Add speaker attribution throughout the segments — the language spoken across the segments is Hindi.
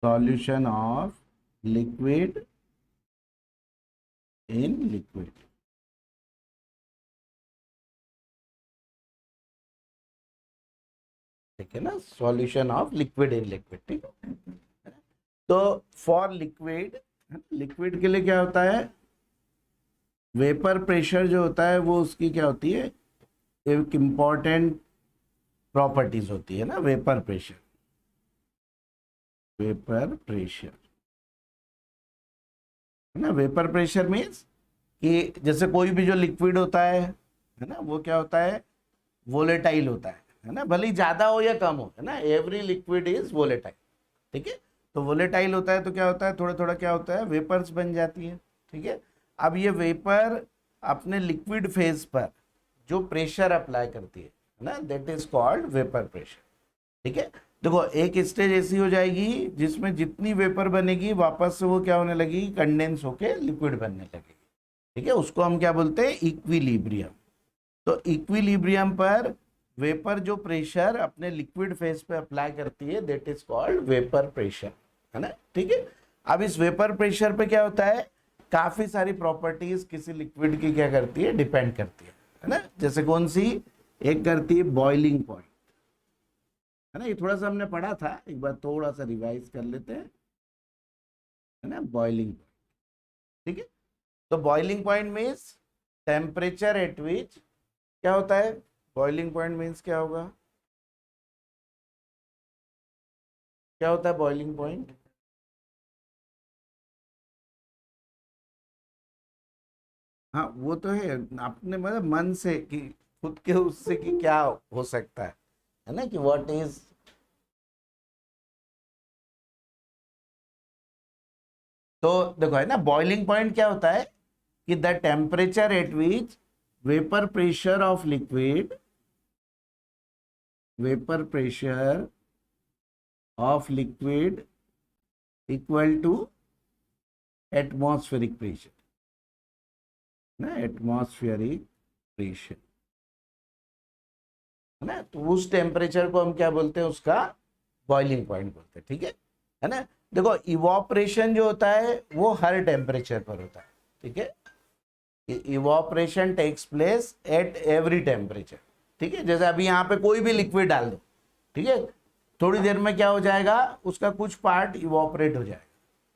Speaker 1: Solution of liquid in liquid. ठीक है ना, solution of liquid in liquid. ठीक है, तो फॉर लिक्विड, लिक्विड के लिए क्या होता है, वेपर प्रेशर जो होता है वो उसकी क्या होती है, एक इंपॉर्टेंट प्रॉपर्टीज होती है ना, वेपर प्रेशर। वेपर प्रेशर है ना, वेपर प्रेशर मीन्स कि जैसे कोई भी जो लिक्विड होता है ना, वो क्या होता है, वोलेटाइल होता है ना, भले ही ज्यादा हो या कम हो, है ना, एवरी लिक्विड इज वोलेटाइल। ठीक है, तो वोलेटाइल होता है तो क्या होता है, थोड़ा थोड़ा क्या होता है, वेपर्स बन जाती है। ठीक है, अब ये वेपर अपने लिक्विड फेज पर जो प्रेशर अप्लाई करती है ना, that is called vapour pressure. ठीक है, देखो एक स्टेज ऐसी हो जाएगी जिसमें जितनी वेपर बनेगी वापस से वो क्या होने लगेगी, कंडेंस होके लिक्विड बनने लगेगी। ठीक है, उसको हम क्या बोलते हैं, इक्विलिब्रियम। तो इक्विलिब्रियम पर वेपर जो प्रेशर अपने लिक्विड फेज पे अप्लाई करती है, that is called vapour pressure, है ना। ठीक है, अब इस वेपर प्रेशर पे क्या होता है, काफी सारी प्रॉपर्टीज किसी लिक्विड की क्या करती है, डिपेंड करती है ना। जैसे कौन सी, एक करती है बॉइलिंग पॉइंट, है ना, ये थोड़ा सा हमने पढ़ा था, एक बार थोड़ा सा रिवाइज कर लेते हैं, है ना, बॉइलिंग। ठीक है, तो boiling point means temperature at विच, क्या होता है, बॉइलिंग पॉइंट मीन्स क्या होगा, क्या होता है बॉइलिंग पॉइंट। हाँ वो तो है, अपने मतलब मन से कि खुद के उससे कि क्या हो सकता है ना, कि व्हाट इज, तो देखो है ना, बॉइलिंग पॉइंट क्या होता है कि the temperature at which vapour pressure of liquid, vapour pressure of liquid equal to atmospheric pressure ना, एटमॉस्फेरिक प्रेशर, है ना, तो उस टेम्परेचर को हम क्या बोलते हैं, उसका बॉइलिंग पॉइंट बोलते हैं। ठीक है ना, देखो इवोपरेशन जो होता है वो हर टेम्परेचर पर होता है। ठीक है, evaporation takes place at every temperature. ठीक है, जैसे अभी यहाँ पे कोई भी लिक्विड डाल दो, ठीक है, थोड़ी देर में क्या हो जाएगा, उसका कुछ पार्ट इवोपरेट हो जाएगा।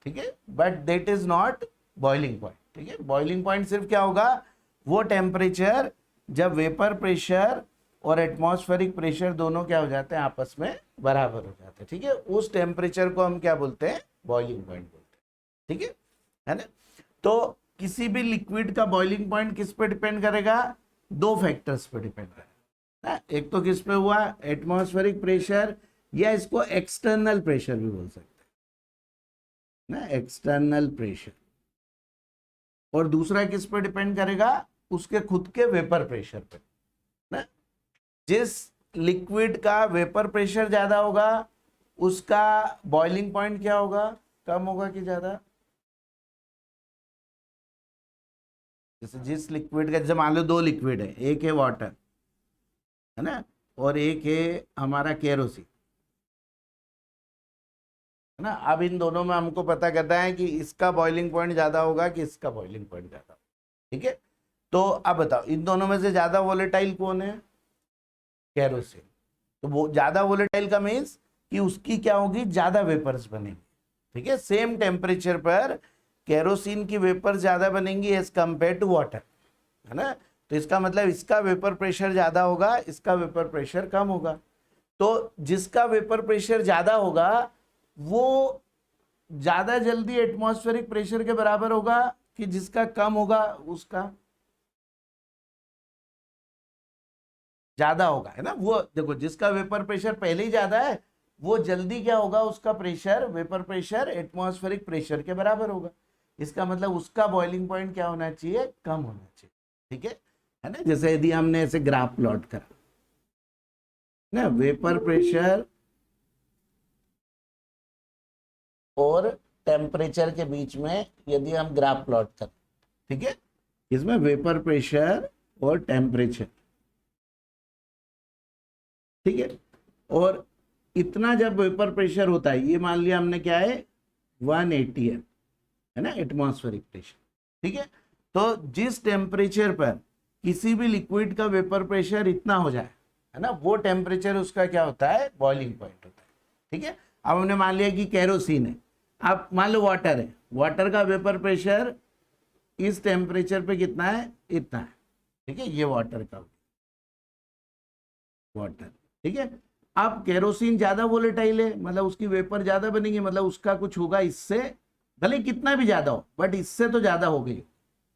Speaker 1: ठीक है, but that is not boiling point. ठीक है, बॉइलिंग पॉइंट सिर्फ क्या होगा, वो टेम्परेचर जब वेपर प्रेशर और एटमॉस्फेरिक प्रेशर दोनों क्या हो जाते हैं, आपस में बराबर हो जाते हैं। ठीक है, उस टेम्परेचर को हम क्या बोलते हैं, बॉइलिंग पॉइंट बोलते हैं। ठीक है ना, तो किसी भी लिक्विड का बॉइलिंग पॉइंट किस पे डिपेंड करेगा, दो फैक्टर्स पे डिपेंड करेगा ना, एक तो किस पे हुआ, एटमॉस्फेरिक प्रेशर, या इसको एक्सटर्नल प्रेशर भी बोल सकते हैं ना, एक्सटर्नल प्रेशर, और दूसरा किस पे डिपेंड करेगा, उसके खुद के वेपर प्रेशर पे ना। जिस लिक्विड का वेपर प्रेशर ज्यादा होगा उसका बॉइलिंग पॉइंट क्या होगा, कम होगा कि ज्यादा। जैसे जिस लिक्विड का, जैसे मान लो दो लिक्विड है, एक है वाटर, है ना, और एक है हमारा केरोसिन, है ना, अब इन दोनों में हमको पता करना है कि इसका बॉइलिंग पॉइंट ज्यादा होगा कि इसका बॉइलिंग पॉइंट ज्यादा होगा। ठीक है, तो अब बताओ इन दोनों में से ज्यादा वोलेटाइल कौन है, केरोसिन। तो वो ज्यादा वोलेटाइल का मीन्स कि उसकी क्या होगी, ज्यादा वेपर्स बनेंगे। ठीक है, सेम टेम्परेचर पर केरोसिन की वेपर ज्यादा बनेंगी एज कंपेयर टू वाटर, है ना, तो इसका मतलब इसका वेपर प्रेशर ज्यादा होगा, इसका वेपर प्रेशर कम होगा। तो जिसका वेपर प्रेशर ज्यादा होगा वो ज्यादा जल्दी एटमॉस्फेरिक प्रेशर के बराबर होगा, कि जिसका कम होगा उसका ज्यादा होगा, है ना। वो देखो जिसका वेपर प्रेशर पहले ही ज्यादा है वो जल्दी क्या होगा, उसका pressure, vapour pressure atmospheric pressure के बराबर होगा। इसका मतलब उसका बॉइलिंग पॉइंट क्या होना चाहिए, कम होना चाहिए। ठीक है ना, जैसे यदि हमने ऐसे ग्राफ प्लॉट करा ना, वेपर प्रेशर और टेम्परेचर के बीच में यदि हम ग्राफ प्लॉट करें, ठीक है, इसमें वेपर प्रेशर और टेम्परेचर, ठीक है, और इतना जब वेपर प्रेशर होता है, ये मान लिया हमने क्या है 1 atm है ना, एटमॉस्फेरिक प्रेशर, ठीक है। तो जिस टेम्परेचर पर किसी भी लिक्विड का वेपर प्रेशर इतना हो जाए, है ना, वो टेम्परेचर उसका क्या होता है, बॉइलिंग पॉइंट होता है, ठीक है। अब हमने मान लिया कि केरोसिन है, अब मान लो वाटर है, वाटर का वेपर प्रेशर इस टेम्परेचर पे कितना है, इतना है, ठीक है, ये वाटर का वाटर, ठीक है। अब केरोसिन ज्यादा वोलेटाइल है, मतलब उसकी वेपर ज्यादा बनेगी, मतलब उसका कुछ होगा इससे, भले कितना भी ज्यादा हो बट इससे तो ज्यादा हो गई,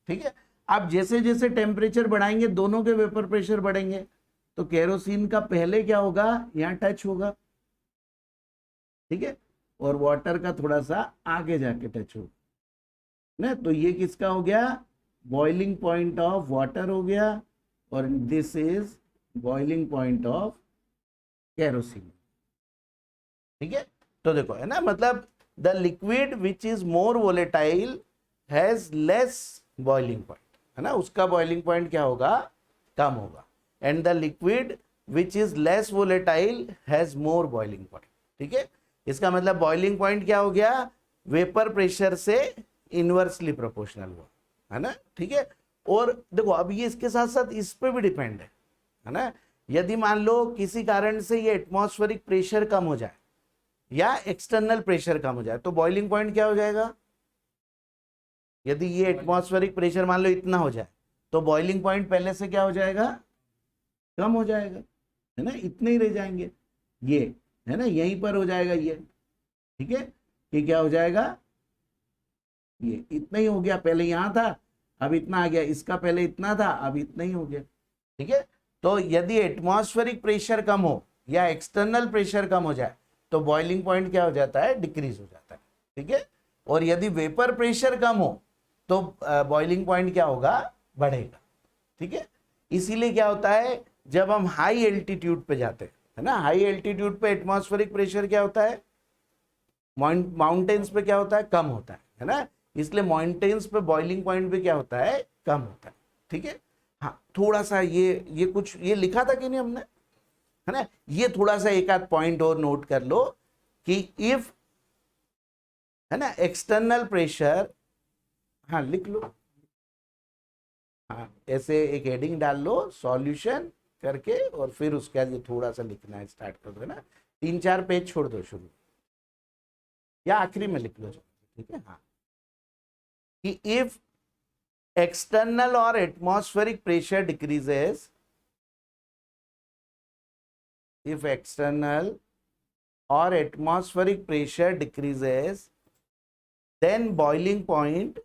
Speaker 1: ठीक है। अब जैसे जैसे टेम्परेचर बढ़ाएंगे दोनों के वेपर प्रेशर बढ़ेंगे, तो केरोसिन का पहले क्या होगा, यहाँ टच होगा, ठीक है, और वाटर का थोड़ा सा आगे जाके टच होगा ना, तो ये किसका हो गया, बॉइलिंग पॉइंट ऑफ वाटर हो गया, और this is boiling point of kerosene, ठीक है। तो देखो है ना, मतलब the liquid which is more volatile has less boiling point, है ना, उसका बॉइलिंग पॉइंट क्या होगा, कम होगा, and the liquid which is less volatile has more boiling point, ठीक है। इसका मतलब बॉइलिंग पॉइंट क्या हो गया, वेपर प्रेशर से इनवर्सली प्रोपोर्शनल हुआ, है ना, ठीक है। और देखो अब ये इसके साथ साथ इस पे भी डिपेंड है ना, यदि मान लो किसी कारण से ये एटमॉस्फेरिक प्रेशर कम हो जाए या एक्सटर्नल प्रेशर कम हो जाए, तो बॉइलिंग पॉइंट क्या हो जाएगा, यदि ये एटमॉस्फेरिक प्रेशर मान लो इतना हो जाए, तो बॉइलिंग पॉइंट पहले से क्या हो जाएगा, कम हो जाएगा, है ना, इतने ही रह जाएंगे, ये है ना, यहीं पर हो जाएगा ये, ठीक है, ये क्या हो जाएगा, ये इतना ही हो गया, पहले यहां था अब इतना आ गया, इसका पहले इतना था अब इतना ही हो गया, ठीक है। तो यदि एटमॉस्फेरिक प्रेशर कम हो या एक्सटर्नल प्रेशर कम हो जाए, तो बॉइलिंग पॉइंट क्या हो जाता है, डिक्रीज हो जाता है, ठीक है। और यदि वेपर प्रेशर कम हो तो बॉइलिंग पॉइंट क्या होगा, बढ़ेगा, ठीक है। इसीलिए क्या होता है, जब हम हाई एल्टीट्यूड पे जाते हैं, है ना, हाई एल्टीट्यूड पे एटमॉस्फेरिक प्रेशर क्या होता है, माउंटेन्स पे क्या होता है, कम होता है ना, इसलिए माउंटेन्स पे बॉइलिंग पॉइंट भी क्या होता है, कम होता है, ठीक है। हाँ थोड़ा सा ये कुछ ये लिखा था कि नहीं हमने, है ना, ये थोड़ा सा एक आध पॉइंट और नोट कर लो कि इफ, है ना, एक्सटर्नल प्रेशर, हाँ लिख लो, हाँ ऐसे एक हेडिंग डाल लो सॉल्यूशन करके, और फिर उसके बाद ये थोड़ा सा लिखना है, स्टार्ट कर दो ना, 3-4 पेज छोड़ दो शुरू, या आखिरी में लिख लो, ठीक है। हाँ कि if external or atmospheric pressure decreases, if external or atmospheric pressure decreases, then boiling point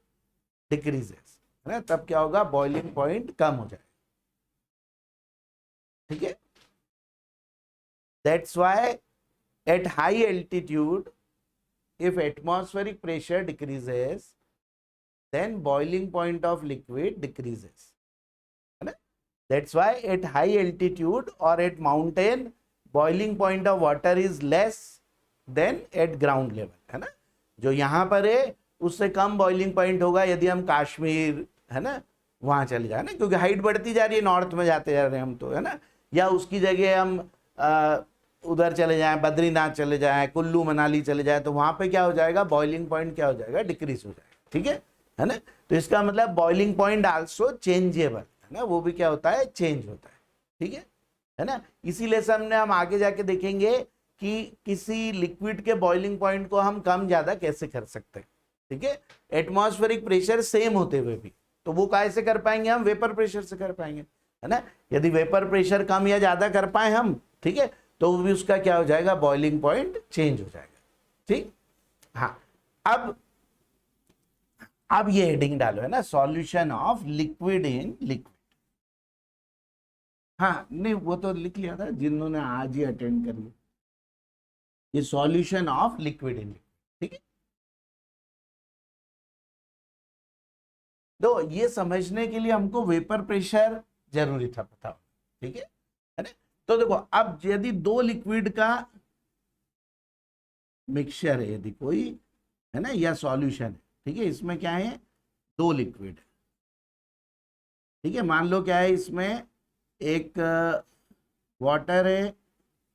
Speaker 1: decreases, है ना, तब क्या होगा, बॉइलिंग पॉइंट कम हो जाए, ठीक है। That's why at high altitude if atmospheric pressure decreases, then boiling point of liquid decreases, है ना। That's why at high altitude or at mountain, boiling point of water is less than at ground level, है ना, जो यहाँ पर है उससे कम बॉइलिंग पॉइंट होगा यदि हम कश्मीर, है ना, वहां चले जाए ना, क्योंकि हाइट बढ़ती जा रही है, नॉर्थ में जाते जा रहे हैं हम तो, है ना, या उसकी जगह हम उधर चले जाएं, बद्रीनाथ चले जाएं, कुल्लू मनाली चले जाएं, तो वहां पे क्या हो जाएगा, बॉइलिंग पॉइंट क्या हो जाएगा, डिक्रीज हो जाएगा, ठीक है ना। तो इसका मतलब बॉइलिंग पॉइंट आल्सो चेंजेबल, है ना, वो भी क्या होता है, चेंज होता है, ठीक है ना। इसी लेसन में हम आगे जाके देखेंगे कि किसी लिक्विड के बॉइलिंग पॉइंट को हम कम ज्यादा कैसे कर सकते हैं, ठीक है। एटमॉस्फेरिक प्रेशर सेम होते हुए भी, तो वो कैसे कर पाएंगे, हम वेपर प्रेशर से कर पाएंगे, है ना। यदि वेपर प्रेशर कम या ज्यादा कर पाए हम, ठीक है, तो भी उसका क्या हो जाएगा, बॉइलिंग पॉइंट चेंज हो जाएगा, ठीक। हाँ अब ये हेडिंग डालो, है ना, solution of liquid in liquid, हाँ नहीं वो तो लिख लिया था जिन्होंने आज ही अटेंड कर लिया, ये solution of liquid in liquid, ठीक है। तो ये समझने के लिए हमको वेपर प्रेशर जरूरी था पता, ठीक है ना। तो देखो अब यदि दो लिक्विड का मिक्सचर है, यदि कोई, है ना, या सॉल्यूशन है, ठीक है, इसमें क्या है, दो लिक्विड, ठीक है, मान लो क्या है, इसमें एक वाटर है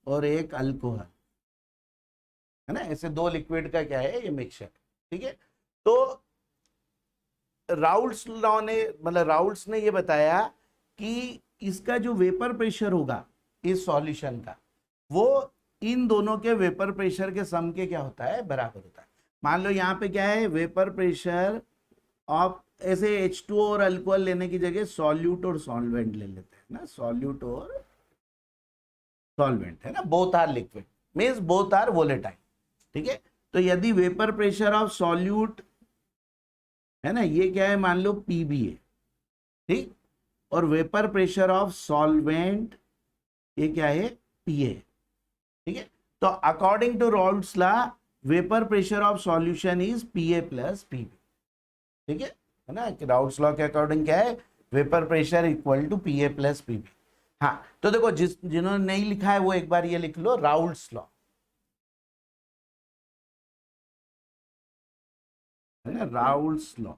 Speaker 1: और एक अल्कोहल, है ना, ऐसे दो लिक्विड का क्या है, ये मिक्सचर। ठीक है, तो राउल्ट्स लॉ ने, मतलब राउल्ट्स ने ये बताया कि इसका जो वेपर प्रेशर होगा इस सॉल्यूशन का, वो इन दोनों के वेपर प्रेशर के सम के क्या होता है, बराबर होता है। मान लो यहाँ पे क्या है, वेपर प्रेशर ऑफ, ऐसे H2O और अल्कोहल लेने की जगह सॉल्यूट और सॉल्वेंट ले लेते हैं ना, सॉल्यूट और सॉल्वेंट, है ना, both are liquid means both are volatile. ठीक है, तो यदि वेपर प्रेशर ऑफ सॉल्यूट है ना, ये क्या है, मान लो Pb है, ठीक, और वेपर प्रेशर ऑफ सॉल्वेंट ये क्या है, Pa। ठीक है, तो according to Raoult's law vapour pressure of solution is Pa plus Pb। ठीक है ना, राउल्ट्स लॉ के अकॉर्डिंग क्या है, vapour pressure equal to Pa plus Pb। हाँ, तो देखो जिन्होंने नहीं लिखा है वो एक बार ये लिख लो, राउल्ट्स लॉ, है ना, राउल्ट्स लॉ,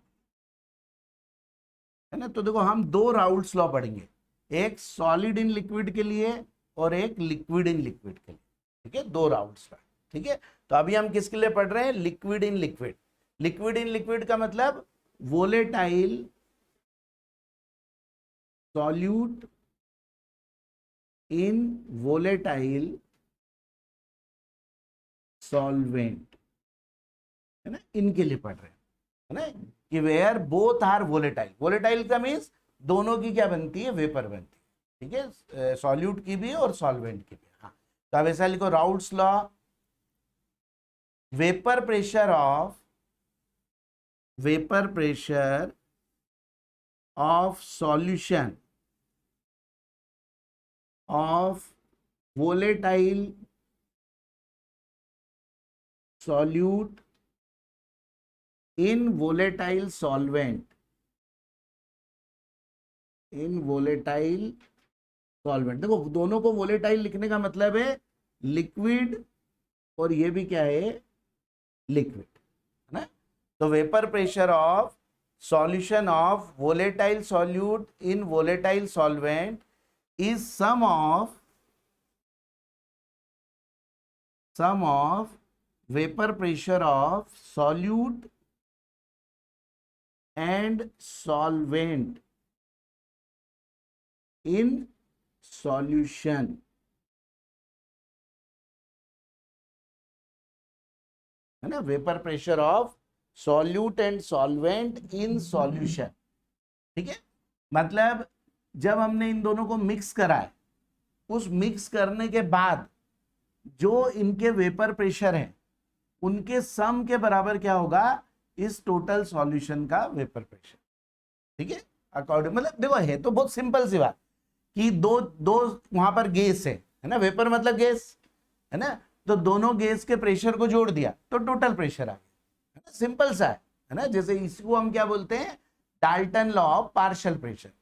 Speaker 1: है ना। तो देखो हम दो राउल्ट्स लॉ पढ़ेंगे, एक सॉलिड इन लिक्विड के लिए और एक लिक्विड इन लिक्विड के लिए। ठीक है, दो राउल्ट्स लॉ। ठीक है, तो अभी हम किसके लिए पढ़ रहे हैं, liquid in liquid. Liquid in liquid का मतलब volatile solute in volatile solvent, है ना, इनके लिए पढ़ रहे हैं, है ना, कि where both are volatile. Volatile का मीन्स दोनों की क्या बनती है, वेपर बनती है। ठीक है, सॉल्यूट की भी और सॉल्वेंट की भी। हाँ, तो अब ऐसा लिखो, Raoult's law vapour pressure of solution of volatile solute in volatile solvent, in volatile solvent. देखो दोनों को वोलेटाइल लिखने का मतलब है लिक्विड, और ये भी क्या है, लिक्विड, है ना। तो vapour pressure of solution of volatile solute in volatile solvent is sum of vapour pressure of solute and solvent in solution, है ना, vapour pressure of solute and solvent in solution। ठीक है, मतलब जब हमने इन दोनों को मिक्स करा है, उस मिक्स करने के बाद जो इनके वेपर प्रेशर है उनके सम के बराबर क्या होगा, इस टोटल सॉल्यूशन का वेपर प्रेशर। ठीक है, अकॉर्डिंग, मतलब देखो है तो बहुत सिंपल सी बात कि दो दो वहां पर गैस है ना, वेपर मतलब गैस, है ना, तो दोनों गैस के प्रेशर को जोड़ दिया तो टोटल प्रेशर आ गया, है ना, सिंपल सा है ना। जैसे इसको हम क्या बोलते हैं, Dalton law of partial pressure,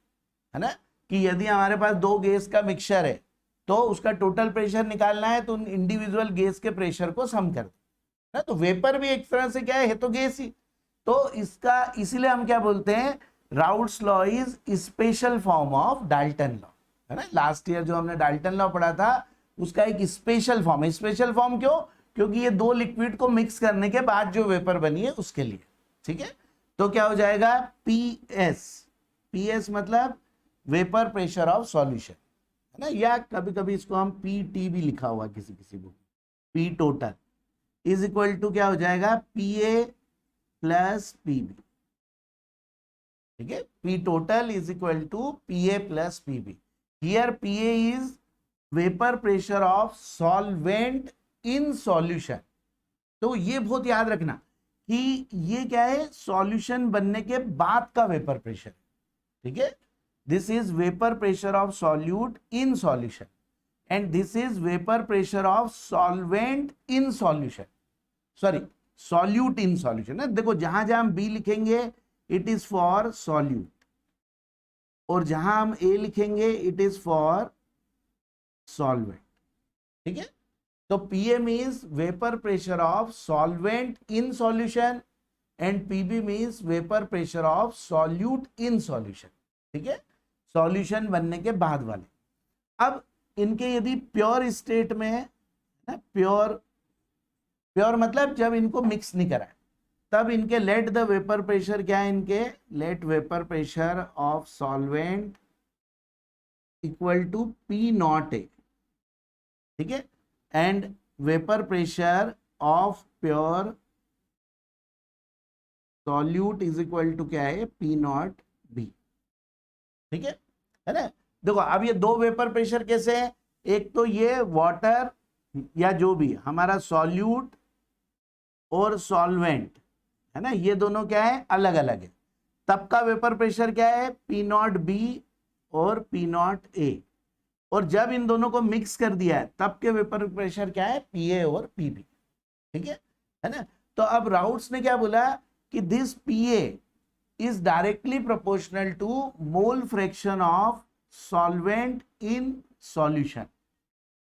Speaker 1: है ना, कि यदि हमारे पास दो गैस का मिक्सचर है तो उसका टोटल प्रेशर निकालना है तो उन इंडिविजुअल गैस के प्रेशर को सम कर दो, तो वेपर भी एक तरह से क्या है तो गैस ही। तो इसका इसीलिए हम क्या बोलते हैं, Raoult's law is special form of Dalton law, है ना। लास्ट ईयर जो हमने डाल्टन लॉ पढ़ा था उसका एक स्पेशल फॉर्म है। स्पेशल फॉर्म क्यों, क्योंकि ये दो लिक्विड को मिक्स करने के बाद जो वेपर बनी है उसके लिए। ठीक है, तो क्या हो जाएगा, पीएस मतलब वेपर प्रेशर ऑफ सॉल्यूशन, है ना, या कभी कभी इसको हम पीटी भी लिखा हुआ किसी किसी book, P total is equal to क्या हो जाएगा, पीए प्लस पीबी। ठीक है, P total is equal to PA plus PB. Here PA is vapour pressure of solvent in solution. तो ये बहुत याद रखना कि ये क्या है, सॉल्यूशन बनने के बाद का वेपर प्रेशर। ठीक है, this is vapour pressure of solute in solution and this is vapour pressure of solvent in solution, sorry solute in solution है। देखो जहां जहां हम बी लिखेंगे इट इज फॉर सॉल्यूट, और जहां हम ए लिखेंगे इट इज फॉर सॉल्वेंट। ठीक है, तो PA means vapour pressure of solvent in solution and PB means vapour pressure of solute in solution. ठीक है, सॉल्यूशन बनने के बाद वाले। अब इनके यदि प्योर स्टेट में है ना, प्योर प्योर मतलब जब इनको मिक्स नहीं करा है, तब इनके लेट द वेपर प्रेशर क्या है, इनके let vapour pressure of solvent equal to P not A, ठीक है, and vapour pressure of pure solute is equal to क्या है, पी नॉट बी, ठीक है ना। देखो अब ये दो वेपर प्रेशर कैसे है, एक तो ये वाटर या जो भी हमारा सॉल्यूट और सॉल्वेंट है ना, ये दोनों क्या है, अलग अलग है, तब का वेपर प्रेशर क्या है, पी नॉट बी और पी नॉट ए, और जब इन दोनों को मिक्स कर दिया है तब के वेपर प्रेशर क्या है, पी ए और पी बी, ठीक है ना। तो अब राउट्स ने क्या बोला कि this P A is directly proportional to mole fraction of solvent in solution,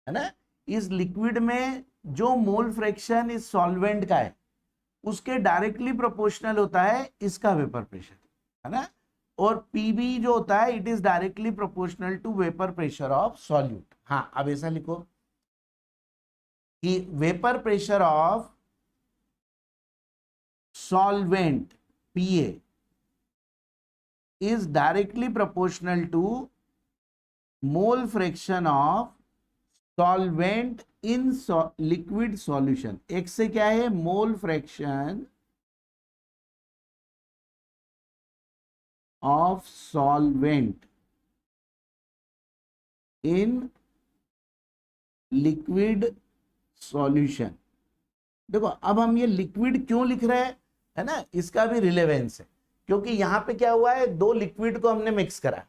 Speaker 1: है ना। इस लिक्विड में जो मोल फ्रैक्शन इस सॉल्वेंट का है उसके डायरेक्टली प्रोपोर्शनल होता है इसका वेपर प्रेशर, है ना। और पीबी जो होता है it is directly proportional to vapour pressure of solute. हाँ, अब ऐसा लिखो कि vapour pressure of solvent PA is directly proportional to mole fraction of solvent in liquid solution। एक से क्या है, mole fraction of solvent in liquid solution. देखो अब हम ये लिक्विड क्यों लिख रहे हैं, है ना, इसका भी रिलेवेंस है, क्योंकि यहां पे क्या हुआ है, दो लिक्विड को हमने मिक्स करा,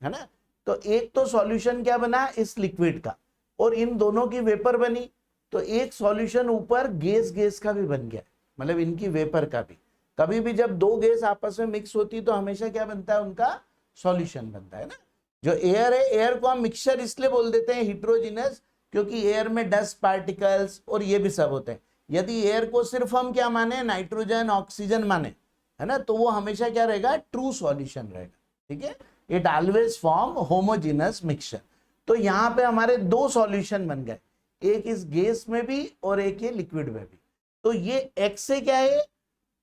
Speaker 1: है ना। तो एक तो सॉल्यूशन क्या बना इस लिक्विड का, और इन दोनों की वेपर बनी, तो एक सॉल्यूशन ऊपर गैस गैस का भी बन गया, मतलब इनकी वेपर का भी। कभी भी जब दो गैस आपस में मिक्स होती है तो हमेशा क्या बनता है, उनका सॉल्यूशन बनता है ना। जो एयर है, एयर को हम मिक्सचर इसलिए बोल देते हैं हिट्रोजिनस, क्योंकि एयर में डस्ट पार्टिकल्स और ये भी सब होते हैं। यदि एयर को सिर्फ हम क्या माने, नाइट्रोजन ऑक्सीजन माने, है ना, तो वो हमेशा क्या रहेगा, ट्रू सॉल्यूशन रहेगा, ठीक है। It always form homogeneous mixture. तो यहां पे हमारे दो सॉल्यूशन बन गए, एक इस गैस में भी और एक ये लिक्विड में भी। तो ये एक्स से क्या है,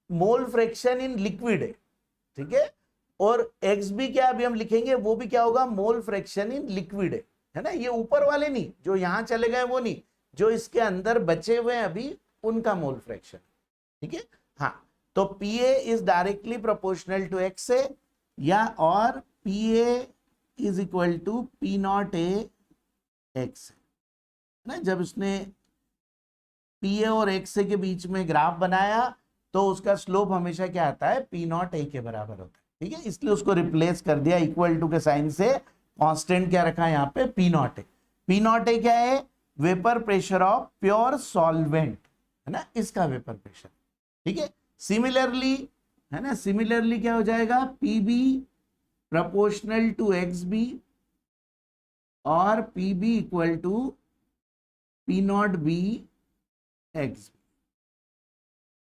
Speaker 1: मोल फ्रैक्शन इन लिक्विड है, ठीक है, और एक्स भी क्या अभी हम लिखेंगे, वो भी क्या होगा, मोल फ्रैक्शन इन लिक्विड है ना। ये ऊपर वाले नहीं, जो यहां चले गए वो नहीं, जो इसके अंदर बचे हुए हैं अभी उनका मोल फ्रैक्शन, ठीक है। हाँ, तो PA is directly proportional to X A, या और PA is equal to P not A X, है ना। जब उसने PA और एक्स ए के बीच में ग्राफ बनाया तो उसका स्लोप हमेशा क्या आता है, पी नॉट ए के बराबर होता है, ठीक है। इसलिए उसको रिप्लेस कर दिया, इक्वल टू के साइन से कांस्टेंट क्या रखा है यहाँ पे, P not A. P not a क्या है, vapour pressure of pure solvent, है ना, इसका वेपर प्रेशर, ठीक है। सिमिलरली, है ना, सिमिलरली क्या हो जाएगा, PB proportional to X B और PB equal to P not B X,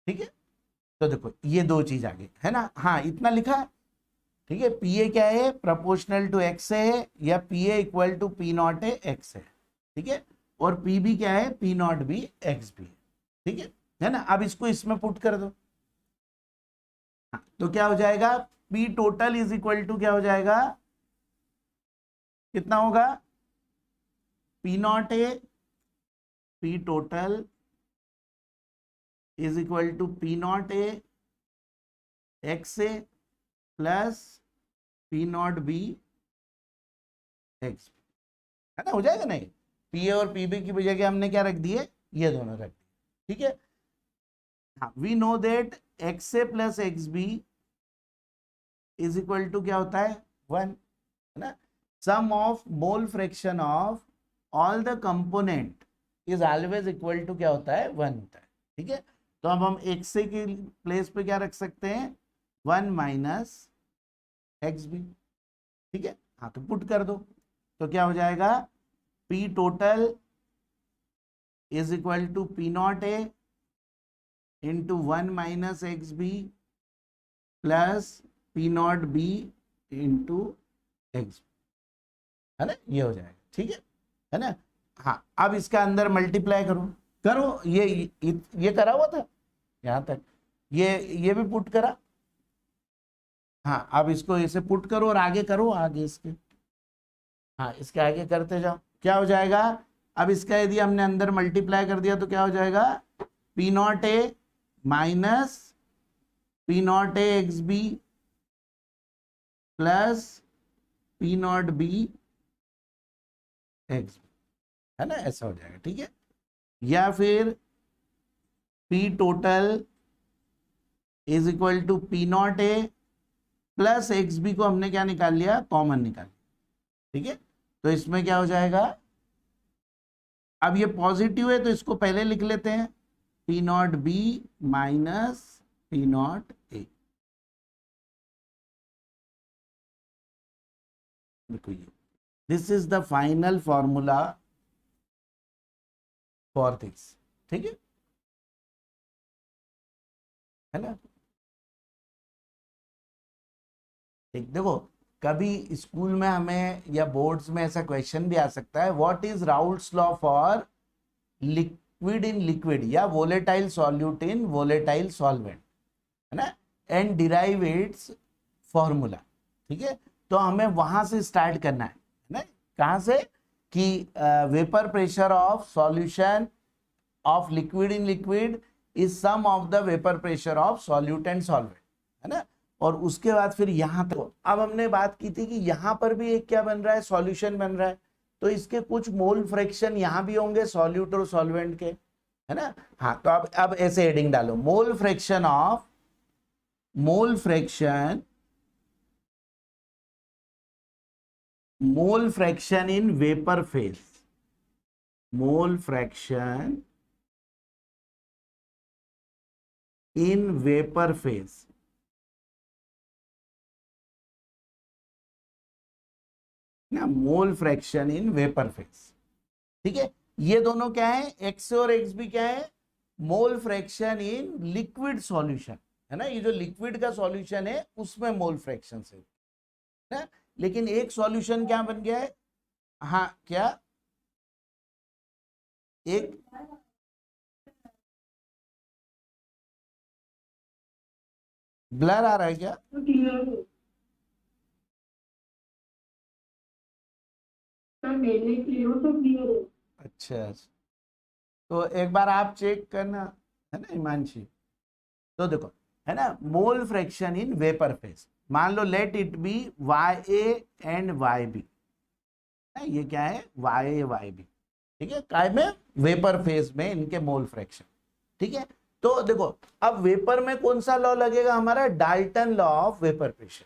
Speaker 1: ठीक है। तो देखो ये दो चीज आ गई, है ना। हाँ, इतना लिखा है, ठीक है। पीए क्या है, प्रोपोर्शनल टू एक्स है, या PA equal to P not A X है, ठीक है, और पीबी क्या है, P not B X B, ठीक है ना। अब इसको इसमें पुट कर दो, हाँ, तो क्या हो जाएगा, P total is equal to क्या हो जाएगा, कितना होगा, P not A, P total is equal to P not A X A plus P not B X, है ना, हो जाएगा नहीं। पी ए और पी बी की जगह हमने क्या रख दिए, ये दोनों रख दिए, ठीक है। हाँ, we know that X A plus X B is equal to क्या होता है, 1, है ना। Sum of mole fraction of all the component is always equal to क्या होता है, 1 होता है, ठीक है। तो अब हम एक्स ए की प्लेस पे क्या रख सकते हैं, 1 माइनस एक्स बी, ठीक है। हाँ, तो पुट कर दो, तो क्या हो जाएगा, P total is equal to P not A into 1 minus X B plus P not B into X, है ना, ये हो जाएगा, ठीक है ना। हाँ, अब इसका अंदर मल्टीप्लाई करो, करो, ये करा हुआ था यहां तक, ये भी पुट करा। हाँ, अब इसको ऐसे पुट करो और आगे करो, आगे इसके, हाँ इसके आगे करते जाओ, क्या हो जाएगा। अब इसका यदि हमने अंदर मल्टीप्लाई कर दिया तो क्या हो जाएगा, P not A minus P not A X B plus P not B X, है ना, ऐसा हो जाएगा, ठीक है। या फिर P total is equal to P not A plus X B को हमने क्या निकाल लिया, कॉमन निकाल, ठीक है। तो इसमें क्या हो जाएगा, अब ये पॉजिटिव है तो इसको पहले लिख लेते हैं, P not B minus P not a. देखो ये, this is the final formula for this, ठीक है ना। ठीक, देखो कभी स्कूल में हमें या बोर्ड्स में ऐसा क्वेश्चन भी आ सकता है, what is Raoult's law for liquid in liquid या volatile solute in volatile solvent, है ना, एंड डिराइव इट्स फॉर्मूला, ठीक है। तो हमें वहां से स्टार्ट करना है ना, कहां से, कि vapour pressure of solution of liquid in liquid is sum of the vapour pressure of solute and solvent, है ना। और उसके बाद फिर यहां तक, अब हमने बात की थी कि यहां पर भी एक क्या बन रहा है, सॉल्यूशन बन रहा है, तो इसके कुछ मोल फ्रैक्शन यहां भी होंगे सॉल्यूट और सॉल्वेंट के, है ना। हाँ, तो अब ऐसे हेडिंग डालो, mole fraction in vapour phase, mole fraction in vapour phase, ना, mole fraction in vapour phase, ठीक है। ये दोनों क्या है, एक्स और एक्स भी क्या है, mole fraction in liquid solution, है ना। ये जो लिक्विड का सॉल्यूशन है उसमें मोल फ्रैक्शन से, है। लेकिन एक सॉल्यूशन क्या बन गया है, हाँ क्या, एक ब्लर आ रहा है क्या, अच्छा, तो एक बार आप चेक करना, है ना हिमांशी। तो देखो, है ना, mole fraction in vapour phase, मान लो let it be Y A and Y B, ये क्या है, वाई ए वाई बी, ठीक है, काय में, वेपर फेज में इनके मोल फ्रैक्शन, ठीक है। तो देखो अब वेपर में कौन सा लॉ लगेगा हमारा, Dalton law of vapour pressure,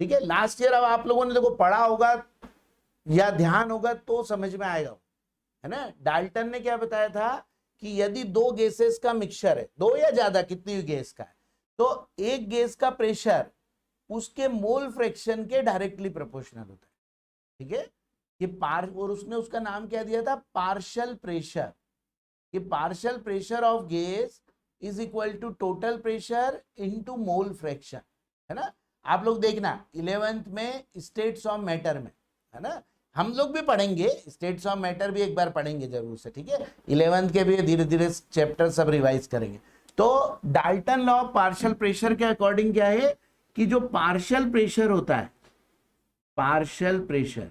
Speaker 1: ठीक है। लास्ट ईयर अब आप लोगों ने देखो पढ़ा होगा या ध्यान होगा तो समझ में आएगा, है ना। डाल्टन ने क्या बताया था कि यदि दो गैसेस का मिक्सचर है, दो या ज्यादा कितनी भी गैस का है, तो एक गैस का प्रेशर उसके मोल फ्रैक्शन के डायरेक्टली प्रोपोर्शनल होता है, ठीक है। ये और उसने उसका नाम क्या दिया था, पार्शियल प्रेशर। ये partial pressure of gas is equal to total pressure into mole fraction, है ना। आप लोग देखना 11th में स्टेट्स ऑफ मैटर में, है ना, हम लोग भी पढ़ेंगे स्टेट्स ऑफ मैटर भी एक बार पढ़ेंगे जरूर से, ठीक है। 11th के भी धीरे धीरे चैप्टर सब रिवाइज करेंगे। तो Dalton law of partial pressure के अकॉर्डिंग क्या है कि जो पार्शियल प्रेशर होता है, पार्शियल प्रेशर,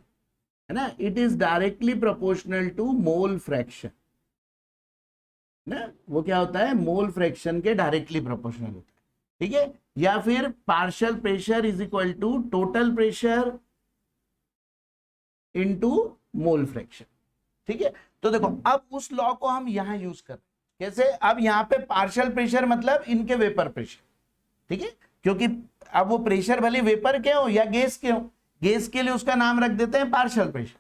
Speaker 1: है ना, it is directly proportional to mole fraction, ना, वो क्या होता है, मोल फ्रैक्शन के डायरेक्टली प्रोपोर्शनल होता है, ठीक है। या फिर partial pressure is equal to total pressure into mole fraction, ठीक है। तो देखो अब उस लॉ को हम यहां यूज कर रहे हैं, कैसे, अब यहां पे पार्शियल प्रेशर मतलब इनके वेपर प्रेशर, ठीक है, क्योंकि अब वो प्रेशर भले वेपर के हो या गैस के हो, गैस के लिए उसका नाम रख देते हैं पार्शियल प्रेशर,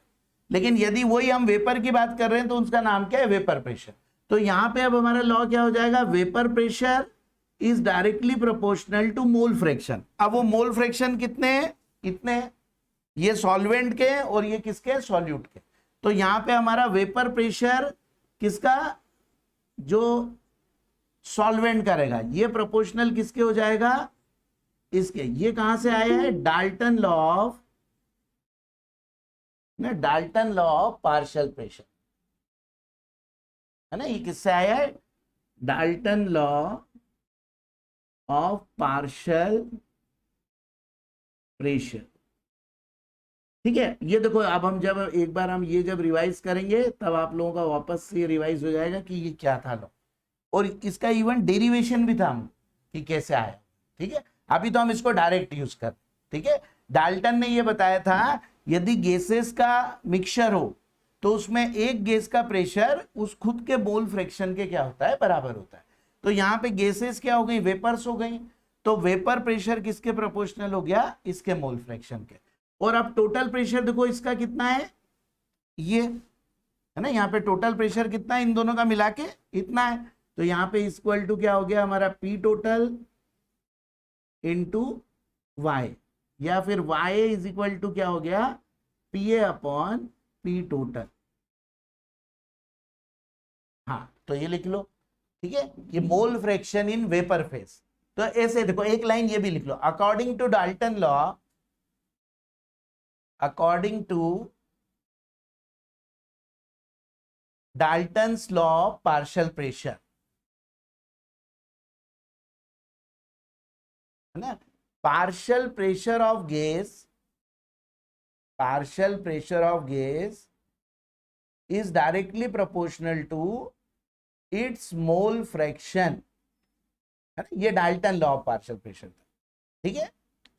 Speaker 1: लेकिन यदि वही हम वेपर की बात कर रहे हैं तो उसका नाम क्या है, वेपर प्रेशर। तो यहां पे अब हमारा लॉ क्या हो जाएगा, vapour pressure is directly proportional to mole fraction. अब वो मोल फ्रैक्शन कितने हैं, इतने हैं, ये सॉल्वेंट के और ये किसके, सॉल्यूट के। तो यहां पे हमारा वेपर प्रेशर किसका, जो सॉल्वेंट का रहेगा, ये प्रोपोर्शनल किसके हो जाएगा, इसके। ये कहां से आया है, Dalton law of, Dalton law of partial pressure, है ना, ये किससे आया है, Dalton law of partial pressure. ठीक है, ये देखो अब हम जब एक बार हम ये जब रिवाइज करेंगे तब आप लोगों का वापस से रिवाइज हो जाएगा कि ये क्या था लॉ, और इसका इवन डेरिवेशन भी था हम कि कैसे आया। ठीक है, अभी तो हम इसको डायरेक्ट यूज कर। ठीक है, डाल्टन ने ये बताया था यदि गैसेस का मिक्सचर हो तो उसमें एक गैस का प्रेशर उस खुद के मोल फ्रैक्शन के क्या होता है, बराबर होता है। तो यहाँ पे गैसेस क्या हो गई, वेपर्स हो गई, तो वेपर प्रेशर किसके प्रोपोर्शनल हो गया, इसके मोल फ्रैक्शन के। और अब टोटल प्रेशर देखो इसका कितना है, ये है ना, यहाँ पे टोटल प्रेशर कितना है इन दोनों का मिला के, इतना है। तो यहाँ पे इक्वल टू क्या हो गया हमारा, पी टोटल इंटू वाई, या फिर वाई इज इक्वल टू क्या हो गया, P A upon P total. हाँ, तो ये लिख लो। ठीक है, ये mole fraction in vapour phase. तो ऐसे देखो एक लाइन ये भी लिख लो, according to Dalton law, according to Dalton's law of partial pressure, है ना, partial pressure of gas, partial pressure of gas is directly proportional to its mole fraction, है ना, ये Dalton law of partial pressure था। ठीक है,